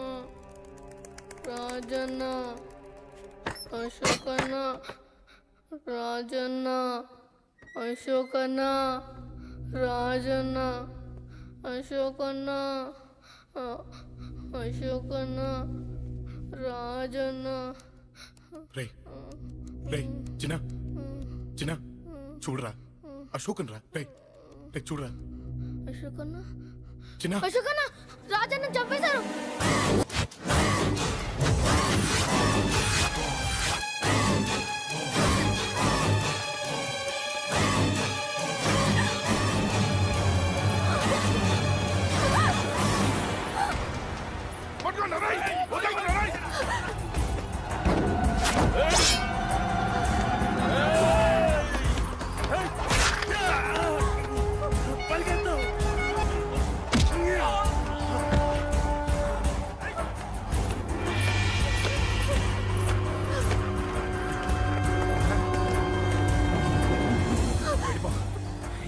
రాజన్న, అశోకన్న, రాజన్న, అశోకన్న, రాజన్న, అశోకన్న, అశోకన్న, రాజన్న. రే రే చిన్న చిన్న చూడరా, అశోకన్ రా. రే రే చూడరా అశోకన్న, చిన్న. అశోకన్న, రాజన్న చంపేశారు.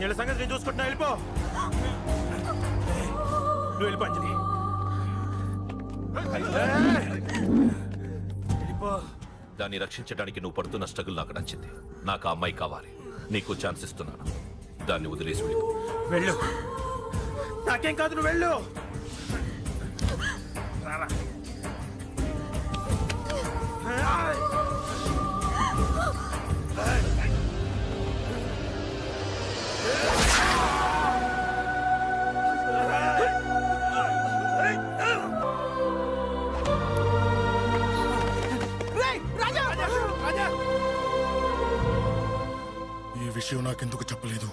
వీళ్ళ సంగతి నేను చూసుకుంటున్నా, వెళ్ళిపో. నువ్వు వెళ్ళిపో అంజలి. వెళ్ళిపో. దాన్ని రక్షించడానికి నువ్వు పడుతున్న స్ట్రగుల్ నాకు నచ్చింది. నాకు ఆ అమ్మాయి కావాలి. నీకు ఛాన్స్ ఇస్తున్నాను. దాన్ని వదిలేసి వెళ్ళిపో. వెళ్ళు. నాకేం కాదు, నువ్వు వెళ్ళు. రారా. ఈ విషయం నాకెందుకు చెప్పలేదు?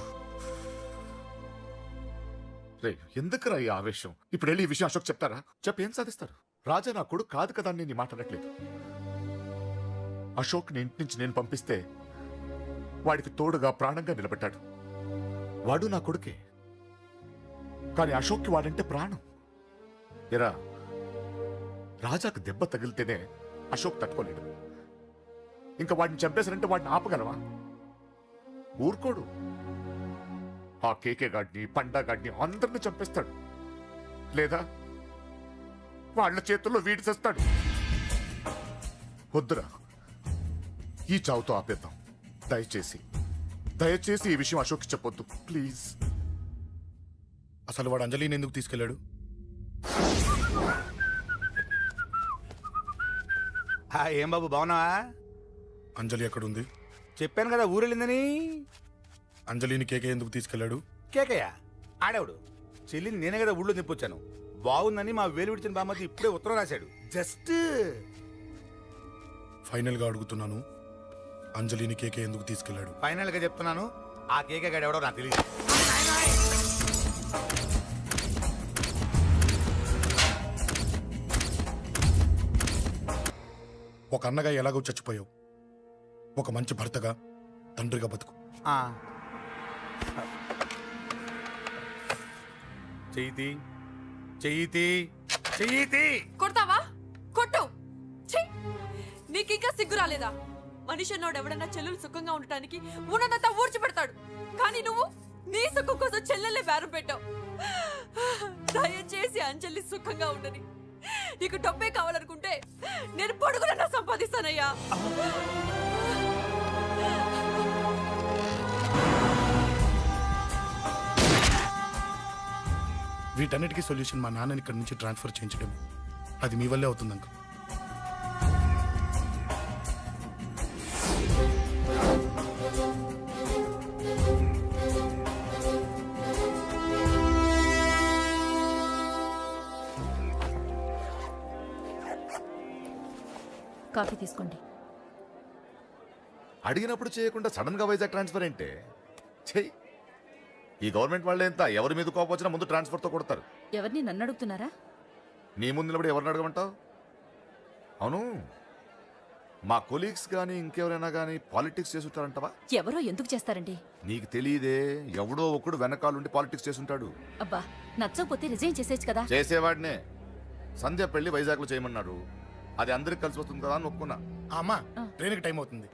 రే ఎందుకురా ఈ ఆవేశం? ఇప్పుడు వెళ్ళి ఈ విషయం అశోక్ చెప్తారా? చెప్పి ఏం సాధిస్తారు? రాజా నా కొడుకు కాదు కదా అని నేను మాట్లాడట్లేదు. అశోక్ ని ఇంటి నుంచి నేను పంపిస్తే వాడికి తోడుగా ప్రాణంగా నిలబెట్టాడు. వాడు నా కొడుకే, కానీ అశోక్కి వాడంటే ప్రాణం. ఎరా రాజాకు దెబ్బ తగిలితేనే అశోక్ తట్టుకోలేడు. ఇంకా వాడిని చంపేశారంటే వాడిని ఆపగలవా? ఊరుకోడు. ఆ కేకే గాడిని, పండా గాడిని అందరిని చంపేస్తాడు. లేదా వాళ్ళ చేతుల్లో వీడి చేస్తాడు. వద్దురా, ఈ చావుతో ఆపేద్దాం. దయచేసి ఈ విషయం అశోక్కి చెప్పొద్దు ప్లీజ్. అసలు వాడు అంజలిని ఎందుకు తీసుకెళ్ళాడు? ఏం బాబు బాగున్నావా? అంజలి ఎక్కడుంది? చెప్పాను కదా ఊరెళ్ళిందని. అంజలిని కేకే ఎందుకు తీసుకెళ్ళాడు? కేకయ్య ఆడేవాడు. చెల్లిని నేనే కదా ఊళ్ళో నిప్పొచ్చాను. బాగుందని మా వేలు విడిచిన బామ్మకి ఇప్పుడే ఉత్తరం రాశాడు. జస్ట్ ఫైనల్ గా అడుగుతున్నాను, అంజలిని కేకే ఎందుకు తీసుకెళ్ళాడు? ఫైనల్ గా చెప్తున్నాను, ఆ కేకే గాడు ఎవడో నాకు తెలియదు. ఒక అన్నగా ఎలాగో చచ్చిపోయావు, ఒక మంచి భర్తగా, తండ్రిగా బతుకు. చెయ్యితి కొడతావా? కొట్టు. నీకింకా సిగ్గు రాలేదా? మనిషి అన్నోడు ఎవడన్నా చెల్లెలు సుఖంగా ఉండటానికి ఉన్నదంతా ఊడ్చి పెడతాడు. కానీ నువ్వు నీ సుఖం కోసం చెల్లెలే బేరం పెట్టావు. దయచేసి అంజలి సుఖంగా ఉండని. నీకు డబ్బే కావాలనుకుంటే నేను పొడుగునన్నా సంపాదిస్తానయ్యా. వీటన్నిటికీ సొల్యూషన్ మా నాన్నని ఇక్కడి నుంచి ట్రాన్స్ఫర్ చేయించడం. అది మీ వల్లే అవుతుంది అంకుల్. కాఫీ తీసుకోండి. అడిగినప్పుడు చేయకుండా సడన్ గా వైజాగ్ ట్రాన్స్ఫర్ ఏంటే? చెయ్యి. ఈ గవర్నమెంట్ వాళ్ళే ఎంత ఎవరి మీద కోపం వచ్చినా ముందు ట్రాన్స్ఫర్ తో కొడతారు. ఎవరిని నన్ను అడుగుతున్నారా? నీ ముందు నిలబడి ఎవరిని అడగమంటావు? అవును, మా కొలీగ్స్ కానీ ఇంకెవరైనా కానీ పాలిటిక్స్ చేస్తుంటారంటవా? ఎవరో ఎందుకు చేస్తారండి? నీకు తెలియదే, ఎవడో ఒకడు వెనకాలండి పాలిటిక్స్ చేస్తుంటాడు. అబ్బా, నచ్చకపోతే రిజైన్ చేసేచ్చు కదా. చేసేవాడినే. సంధ్య పెళ్లి వైజాగ్ లో చేయమన్నాడు. అది అందరికి కలిసి వస్తుంది కదా అని ఒప్పుకున్నా. అమ్మా ట్రైన్కి టైం అవుతుంది.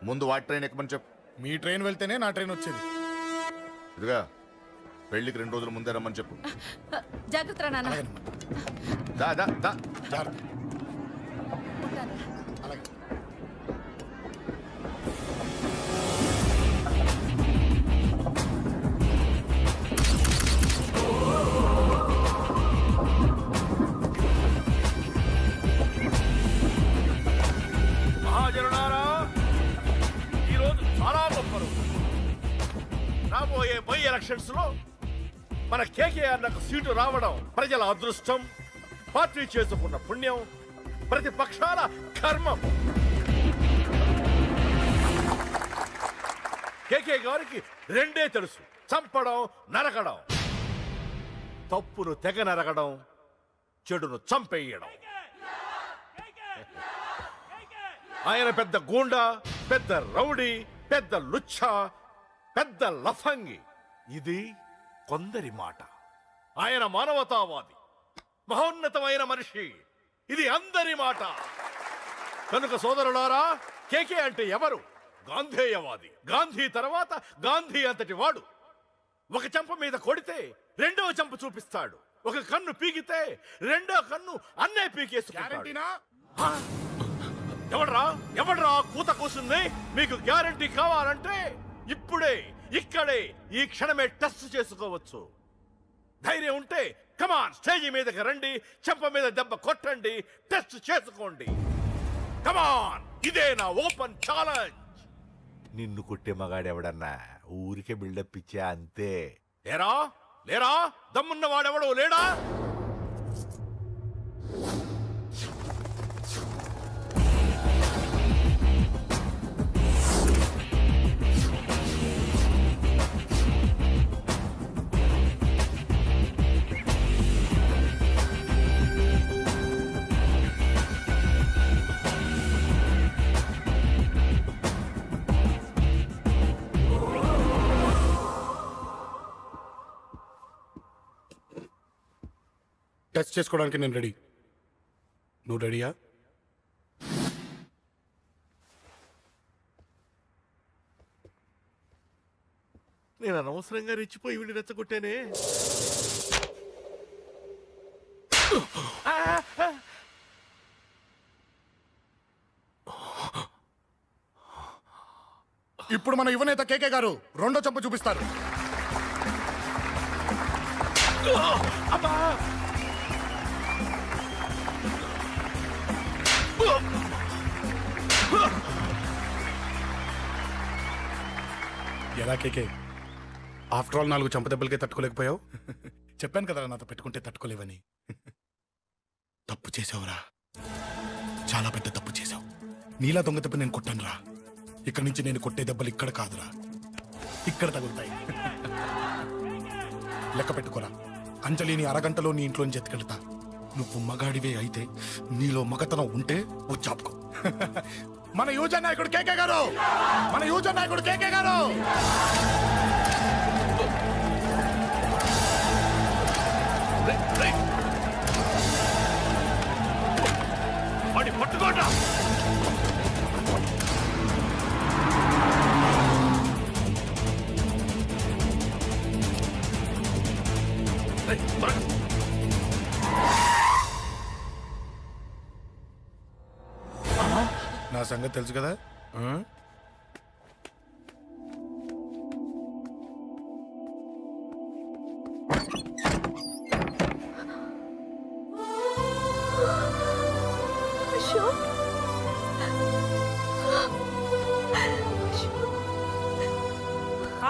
ముందు వాటి ట్రైన్ ఎక్కమని చెప్పు. మీ ట్రైన్ వెళ్తేనే నా ట్రైన్ వచ్చేది. ఇదిగా పెళ్లికి 2 రోజుల ముందే రమ్మని చెప్పు. జాగ్రత్త నాన్న. దా దా దా. జాగ్రత్త. అలాగే. మహాజనులారా, ఈరోజు చాలా గొప్ప రోజు. రాబోయే బై ఎలక్షన్స్ లో మన కేకేఆర్ నాకు సీటు రావడం ప్రజల అదృష్టం, పార్టీ చేసుకున్న పుణ్యం, ప్రతిపక్షాల కర్మం. కేకే గారికి రెండే తెలుసు: చంపడం, నరకడం. తప్పును తెగ నరకడం, చెడును చంపేయడం. ఆయన పెద్ద గూండా, పెద్ద రౌడీ, పెద్ద లుచ్చ, పెద్ద లఫంగి. ఇది కొందరి మాట. ఆయన మానవతావాది, మహోన్నతమైన మనిషి. ఇది అందరి మాట. కనుక సోదరులారా, కేకే అంటే ఎవరు? గాంధేయవాది. గాంధీ తర్వాత గాంధీ అంతటి వాడు. ఒక చెంప మీద కొడితే రెండవ చెంప చూపిస్తాడు. ఒక కన్ను పీకితే రెండో కన్ను అన్నే పీకేసుకుంటాడు. ఎవడ్రా కూత కూసింది? మీకు గ్యారంటీ కావాలంటే ఇప్పుడే, ఇక్కడే, ఈ క్షణమే టెస్ట్ చేసుకోవచ్చు. ధైర్యం ఉంటే కమాన్, స్టేజి మీదకి రండి, చెంప మీద దెబ్బ కొట్టండి, టెస్ట్ చేసుకోండి. కమాన్, ఇదే నా ఓపెన్ ఛాలెంజ్. నిన్ను కొట్టే మగాడెవడన్నా ఊరికే బిల్డప్ ఇచ్చా అంతే. లేరా లేరా దమ్మున్న వాడెవడో లేడా? టెస్ట్ చేసుకోవడానికి నేను రెడీ. నువ్వు రెడీయా? నేను అనవసరంగా రెచ్చిపోయి వీడిని రెచ్చగొట్టానే. ఇప్పుడు మన యువనేత కేకే గారు రెండో చెంప చూపిస్తారు. ఎలా కేకే, ఆఫ్టర్ ఆల్ 4 చెంప దెబ్బలకే తట్టుకోలేకపోయావు? చెప్పాను కదా నాతో పెట్టుకుంటే తట్టుకోలేవని. తప్పు చేసావురా, చాలా పెద్ద తప్పు చేసావు. నీలా దొంగ దెబ్బ నేను కొట్టాను రా. ఇక్కడి నుంచి నేను కొట్టే దెబ్బలు ఇక్కడ కాదురా, ఇక్కడ తగులుతాయి. లెక్క పెట్టుకోరా. అంజలిని అరగంటలో నీ ఇంట్లోంచి ఎత్తుకెళ్తా. నువ్వు మగాడివే అయితే, నీలో మగతనం ఉంటే వచ్చాపుకో. మన యువజన నాయకుడు కేకే గారు, మన యువజన నాయకుడు కేకే గారు. పట్టుకోండి. నా సంగతి తెలుసు కదా.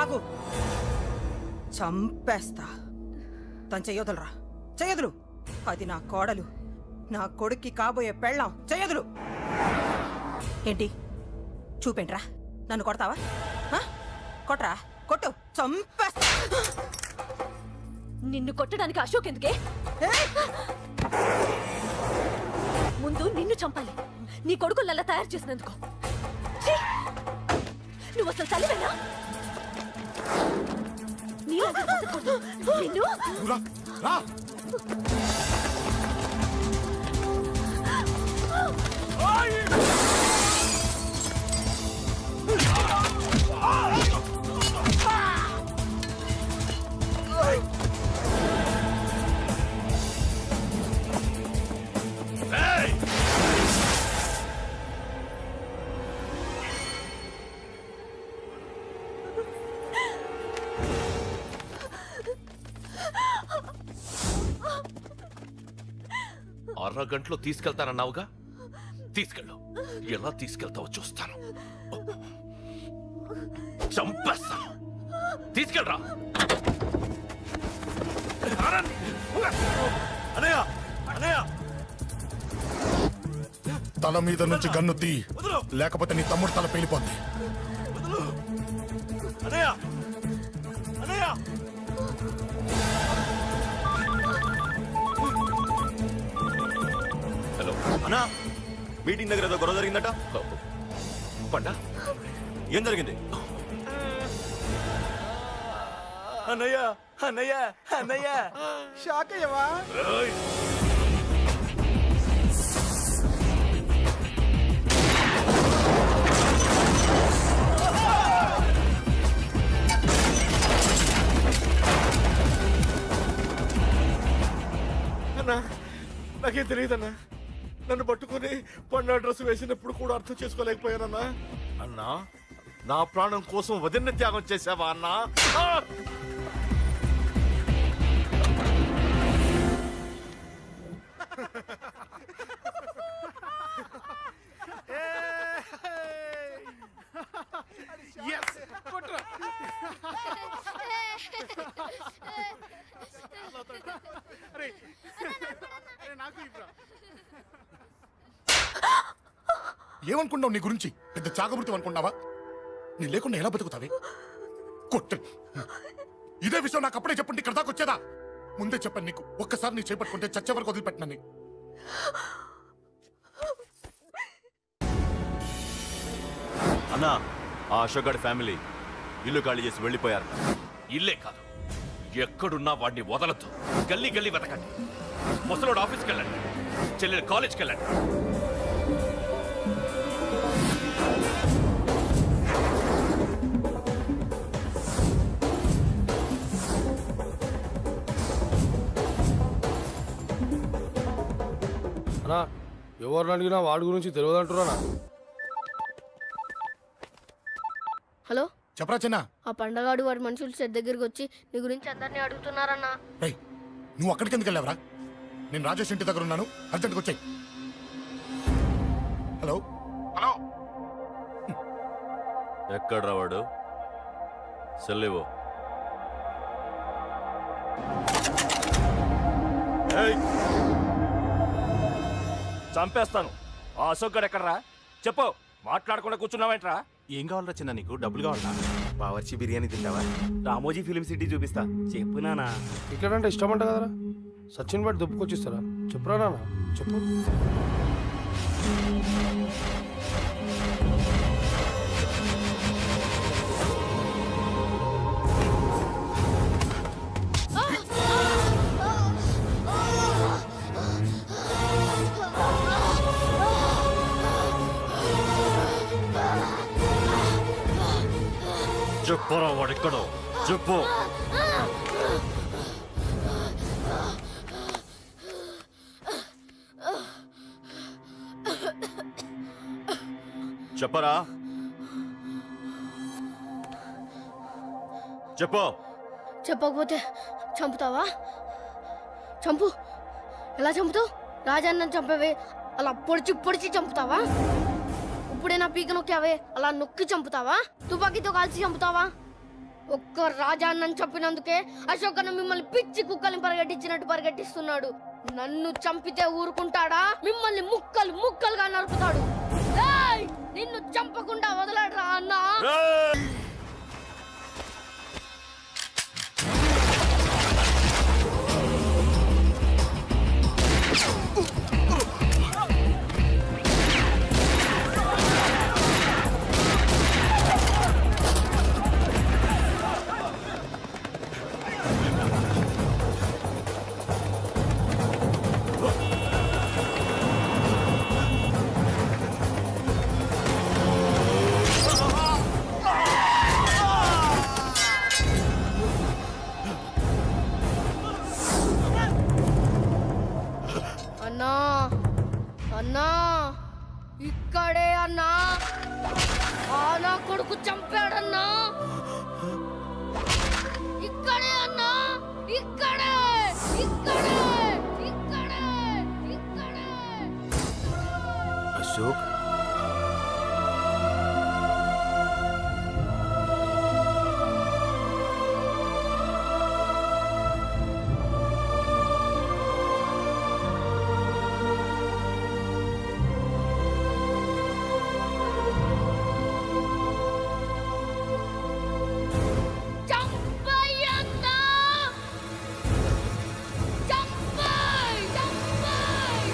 ఆగు, చంపేస్తా. తను చెయ్యొదలరా, చెయ్యదులు. అది నా కోడలు, నా కొడుక్కి కాబోయే పెళ్ళాం. చెయ్యదులు. ఏంటి చూపేంట్రా? నన్ను కొడతావా? కొట్రా, కొట్టు, చంపేస్తా. నిన్ను కొట్టడానికి అశోక్ ఎందుకే? ముందు నిన్ను చంపాలి, నీ కొడుకులల్లా తయారు చేసినందుకు. ఛీ! నువ్వు అసలు తల్లివేనా? నిన్ను అరగంటలో తీసుకెళ్తానన్నావుగా, తీసుకెళ్ళు. ఎలా తీసుకెళ్తావో చూస్తాను. చంపేస్తాను. తీసుకెళ్ళరా. అనయ్య అనయ్య తల మీద నుంచి గన్ను తీ, లేకపోతే నీ తమ్ముడు తల పేలిపోద్ది. అనయ్య అనయ్య హలో అన్నా, మీటింగ్ దగ్గర ఏదో గొడవ జరిగిందట. పండా, ఏం జరిగింది? అన్నయ్య అన్నయ్య అన్నయ్య షాక్ అయ్యవా? అన్నా, నాకేం తెలియదన్నా. నన్ను పట్టుకుని పండు డ్రెస్ వేసినప్పుడు కూడా అర్థం చేసుకోలేకపోయానన్నా. అన్నా, నా ప్రాణం కోసం వదిన త్యాగం చేసావా అన్నా? ఏమనుకున్నావు నీ గురించి? పెద్ద చాగమృతం అనుకున్నావా? నీ లేకుండా ఎలా బతుకుతావే? కొట్టు. ఇదే విషయం నాకు అప్పుడే చెప్పండి, ఇక్కడ దాకా వచ్చేదా? ముందే చెప్పాను నీకు, ఒక్కసారి నీ చేపట్టుకుంటే చచ్చే వరకు వదిలిపెట్టినా నీకు. అన్నా, ఆ అశోక్ గారి ఫ్యామిలీ ఇల్లు ఖాళీ చేసి వెళ్ళిపోయారు. ఇల్లే కాదు, ఎక్కడున్నా వాడిని వదలొద్దు. గల్లీ గల్లీ వెతకండి. ముసలోడు ఆఫీస్కి వెళ్ళండి, చెల్లెలు కాలేజ్కి వెళ్ళండి. అన్నా, ఎవరిని అడిగినా వాడి గురించి తెలియదంటున్నా. హలో, చెప్పరా చిన్న. ఆ పండగాడు వాడి మనుషులు సెట్ దగ్గరికి వచ్చి నీ గురించి అందరినీ అడుగుతున్నారన్నా. రేయ్, నువ్వు అక్కడికి ఎందుకు వెళ్ళావరా? నేను రాజేష్ ఇంటి దగ్గర ఉన్నాను, అర్జెంట్గా వచ్చాయి. హలో హలో, ఎక్కడ్రా వాడు? సెల్లివో. చంపేస్తాను. ఆ అశోక్ గడు ఎక్కడరా? చెప్పు. మాట్లాడకుండా కూర్చున్నావేంట్రా? ఏం కావాలరా చిన్న? నీకు డబ్బులు కావాలా? బావర్చి బిర్యానీ తింటావా? రామోజీ ఫిలిం సిటీ చూపిస్తా. చెప్పు నానా. ఇక్కడంటే ఇష్టం అంట కదరా? సచిన్ బట్టి దుప్పుకొచ్చిస్తారా? చెప్పురా నాన్న, చెప్పు. చెప్పురా వాడెక్కడో, చెప్పు. చెప్పరా, చెప్పు. చెప్పకపోతే చంపుతావా? చంపు. ఎలా చంపుతావు? రాజాన్నని చంపవే అలా పొడిచి పొడిచి చంపుతావా? ఇప్పుడే నా పీక నొక్కావే అలా నొక్కి చంపుతావా? తుపాకీతో కాల్చి చంపుతావా? ఒక్క రాజాన్నని చంపినందుకే అశోక్ అన్న మిమ్మల్ని పిచ్చి కుక్కల్ని పరిగెట్టించినట్టు పరిగెట్టిస్తున్నాడు. నన్ను చంపితే ఊరుకుంటాడా? మిమ్మల్ని ముక్కలు ముక్కలుగా నరుకుతాడు. ఏయ్! నిన్ను చంపకుండా వదలడరా అన్నా. ఎందుకు చంపాడన్నా? ఇక్కడే అన్నా, ఇక్కడే ఇక్కడే ఇక్కడే ఇక్కడే. అశోక్ చంపయ్యన్నా, చంపయ్ చంపయ్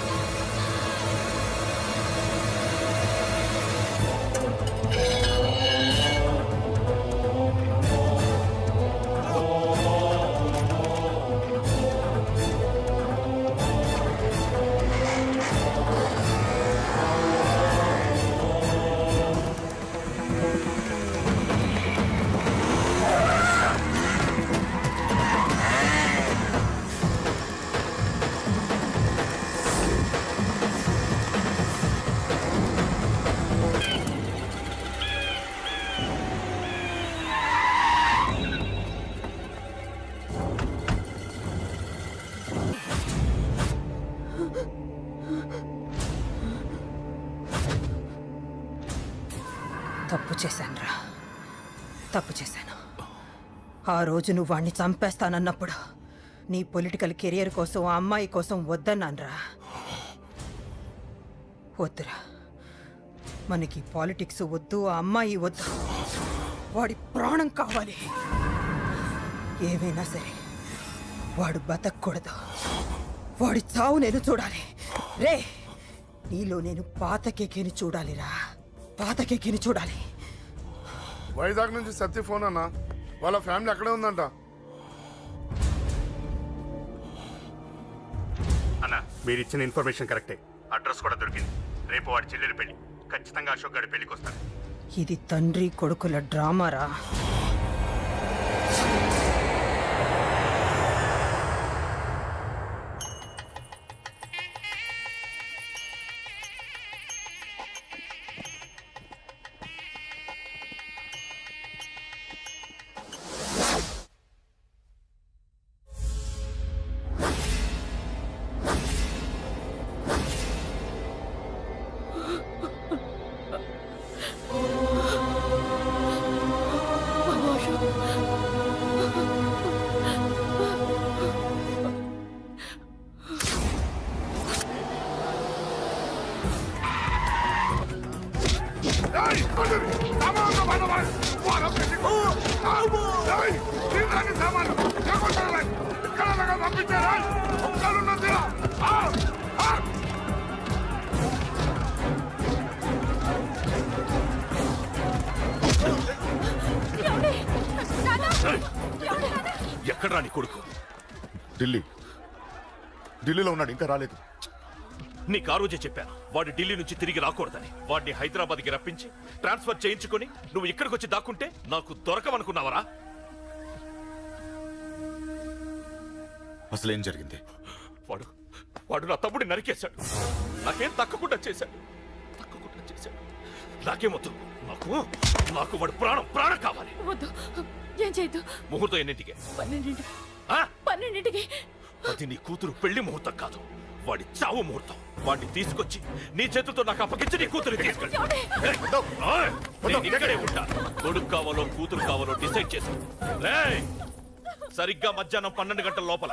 తప్పు చేశానురా, తప్పు చేశాను. ఆ రోజు నువ్వు వాణ్ణి చంపేస్తానన్నప్పుడు నీ పొలిటికల్ కెరియర్ కోసం ఆ అమ్మాయి కోసం వద్దన్నానురా. వద్దురా, మనకి పాలిటిక్స్ వద్దు, ఆ అమ్మాయి వద్దు, వాడి ప్రాణం కావాలి. ఏమైనా సరే వాడు బతకూడదు, వాడి చావు నేను చూడాలి. రే, నీలో నేను పాత కేకేని చూడాలిరా, పాత కేకేని చూడాలి. వైజాగ్ నుంచి సత్య ఫోన్ అన్న, వాళ్ళ ఫ్యామిలీ అక్కడే ఉందంట. అన్న, మీరు ఇచ్చిన ఇన్ఫర్మేషన్ కరెక్టే. అడ్రస్ కూడా దొరికింది. రేపు వాడి చెల్లెలు పెళ్లి. ఖచ్చితంగా అశోక్ గారి పెళ్లికి వస్తాను. ఇది తండ్రి కొడుకుల డ్రామారా. ఎక్కడ్రా నీ కొడుకు? ఢిల్లీలో ఉన్నాడు, ఇంకా రాలేదు. నీకు ఆ రోజే చెప్పాను వాడు ఢిల్లీ నుంచి తిరిగి రాకూడదని. వాడిని హైదరాబాద్కి రప్పించి ట్రాన్స్ఫర్ చేయించుకొని నువ్వు ఇక్కడికి వచ్చి దాక్కుంటే నాకు దొరకవనుకున్నావరా? అసలేం జరిగింది? వాడు వాడు నా తమ్ముడిని నరికేశాడు. నాకేం తక్కకుండా చేశాడు. నాకేమొద్దు. నాకు నాకు వాడు ప్రాణం కావాలి. వద్దు, ఏం చేయొద్దు. ముహూర్తం ఎన్నింటికి? 12ంటికి. అది నీ కూతురు పెళ్లి ముహూర్తం కాదు, వాడి చావు ముహూర్తం. వాడిని తీసుకొచ్చి నీ చేతులతో నాకు అప్పగించి నీ కూతురు తీసుకెళ్ళి. నేను ఇక్కడే ఉంటా. కొడుకు కావాలో కూతురు కావాలో డిసైడ్ చేశాను. సరిగ్గా మధ్యాహ్నం 12 గంటల లోపల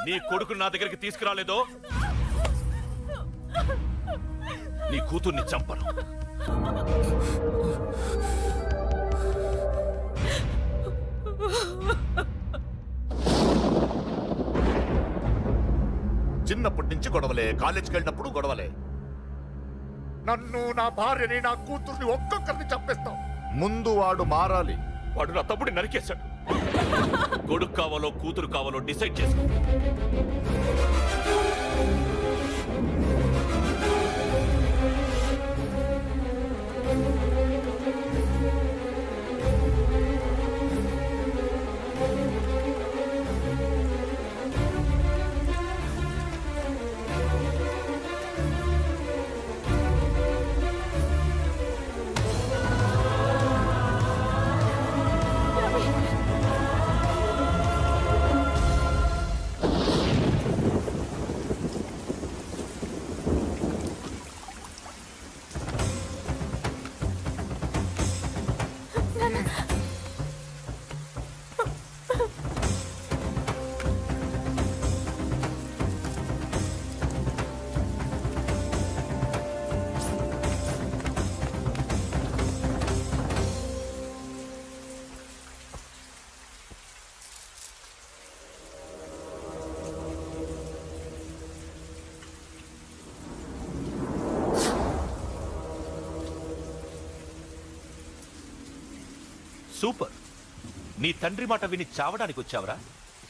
నీ కొడుకు నా దగ్గరికి తీసుకురాలేదో నీ కూతుర్ని చంపను. చిన్నప్పటి నుంచి గొడవలే, కాలేజీకి వెళ్ళినప్పుడు గొడవలే. నన్ను, నా భార్యని, నా కూతుర్ని ఒక్కొక్కరిని చంపేస్తాం. ముందు వాడు మారాలి. వాడు నా తమ్ముడిని నరికేశాడు. కొడుకు కావాలో కూతురు కావాలో డిసైడ్ చేసుకో. సూపర్. నీ తండ్రి మాట విని చావడానికి వచ్చావరా?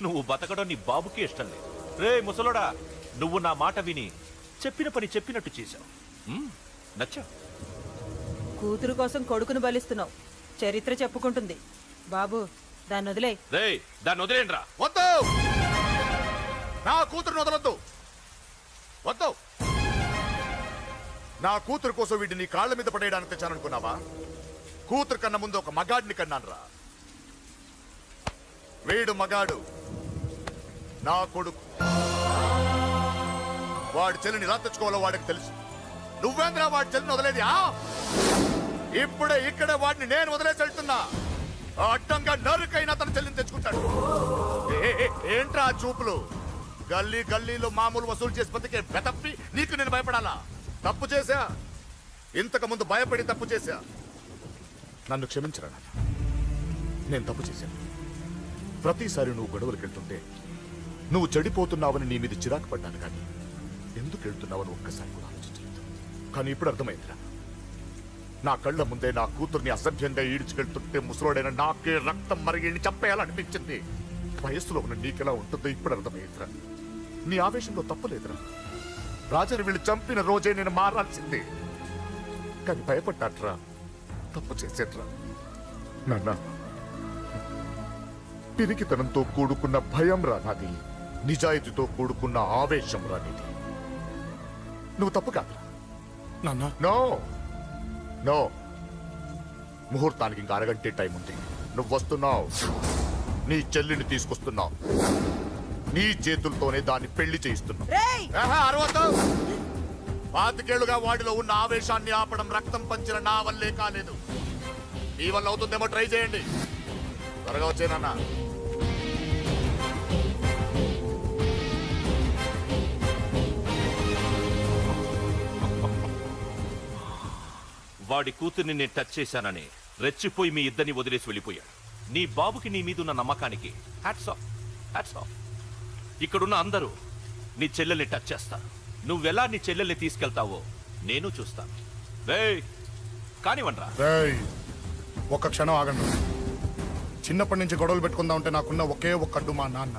నువ్వు బతకడం నీ బాబుకి ఇష్టం లేదు. రే ముసలోడా, నువ్వు నా మాట విని చెప్పిన పని చెప్పినట్టు చేశావు. నచ్చా? కూతురు కోసం కొడుకును బలిస్తున్నావు. చరిత్ర చెప్పుకుంటుంది. బాబు దాన్ని వదిలే. రే దాన్ని వదిలేండ్రా. వద్దు, నా కూతురుని వదలొద్దు. వద్దు, నా కూతురు కోసం వీటిని కాళ్ళ మీద పడేయడానికి తెచ్చాననుకున్నావా? కూతురు కన్నా ముందు ఒక మగాడిని కన్నానురా. వీడు మగాడు, నా కొడుకు. వాడి చెల్లిని ఎలా తెచ్చుకోవాలో వాడికి తెలుసు. నువ్వేంద్రా వాడి చెల్లిని వదిలేది? ఇప్పుడే ఇక్కడే వాడిని నేను వదిలేసి వెళ్తున్నా. అడ్డంగా నరుకైనా తన చెల్లిని తెచ్చుకుంటాడు. ఏంట్రా చూపులు? గల్లీ గల్లీలో మామూలు వసూలు చేసి బతికే బెతప్పి నీకు నేను భయపడాలా? తప్పు చేశా, ఇంతకు ముందు భయపడి తప్పు చేశా. నన్ను క్షమించరా నాన్న, నేను తప్పు చేశాను. ప్రతిసారి నువ్వు గొడవలకు వెళ్తుంటే నువ్వు చెడిపోతున్నావని నీ మీద చిరాకు పడ్డాను, కానీ ఎందుకు వెళ్తున్నావని ఒక్కసారి కూడా ఆలోచించలేదు. కానీ ఇప్పుడు అర్థమైందిరా, నా కళ్ళ ముందే నా కూతుర్ని అసభ్యంగా ఈడ్చుకెళ్తుంటే ముసలోడైన నాకే రక్తం మరిగిని చంపేయాలనిపించింది. వయస్సులో ఉన్న నీకెలా ఉంటుందో ఇప్పుడు అర్థమైందిరా. నీ ఆవేశంలో తప్పులేదురా. రాజాని వీళ్ళు చంపిన రోజే నేను మారాల్సిందే, కానీ భయపడ్డాట్రా, తప్పు చేసేట్రా. నాన్న, పిరికితనంతో కూడుకున్న భయం రా నాది, నిజాయితీతో కూడుకున్న ఆవేశం రా నీది. నువ్వు తప్పు కాదురా నాన్న. నో నో, ముహూర్తానికి ఇంకా అరగంటే టైం ఉంది. నువ్వు వస్తున్నావు, నీ చెల్లిని తీసుకొస్తున్నావు, నీ చేతులతోనే దాన్ని పెళ్లి చేయిస్తున్నావు. పాతికేళ్లుగా వాడిలో ఉన్న ఆవేశాన్ని ఆపడం రక్తం పంచిన నా వల్లే కాలేదు. నీ వల్ల అవుతుందేమో ట్రై చేయండి. త్వరగా వచ్చేనన్నా. వాడి కూతుర్ని నేను టచ్ చేశానని రెచ్చిపోయి మీ ఇద్దరిని వదిలేసి వెళ్ళిపోయాడు. నీ బాబుకి నీ మీదున్న నమ్మకానికి హ్యాట్స్ ఆఫ్, హ్యాట్స్ ఆఫ్. ఇక్కడున్న అందరూ నీ చెల్లెల్ని టచ్ చేస్తారు. నువ్వెలా నీ చెల్లెల్ని తీసుకెళ్తావో నేను చూస్తాను. కానివ్వండ్రా. ఒక్క క్షణం ఆగండి. చిన్నప్పటి నుంచి గొడవలు పెట్టుకుందాం అంటే నాకున్న ఒకే ఒక్క అడ్డు మా నాన్న.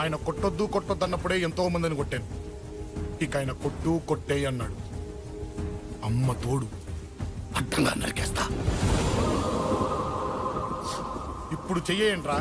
ఆయన కొట్టొద్దు కొట్టొద్దు అన్నప్పుడే ఎంతో మందిని కొట్టాను. ఇక ఆయన కొట్టు కొట్టే అన్నాడు. అమ్మ తోడు అడ్డంగా నరికేస్తా. ఇప్పుడు చెయ్యేంట్రా?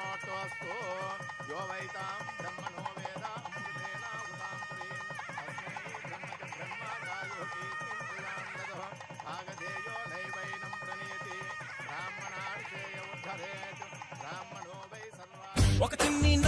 బ్రహ్మణోస్తు యో వైతాం బ్రహ్మణో వేద అమృతేన ఉతాం పురీం తస్మై బ్రహ్మచ బ్రహ్మచాయోకి కింద్రియాం ఆగధేయో నైవైనం ప్రణీతి బ్రాహ్మణార్షేయ ఉద్ధరేత్ బ్రాహ్మణో వై సర్వా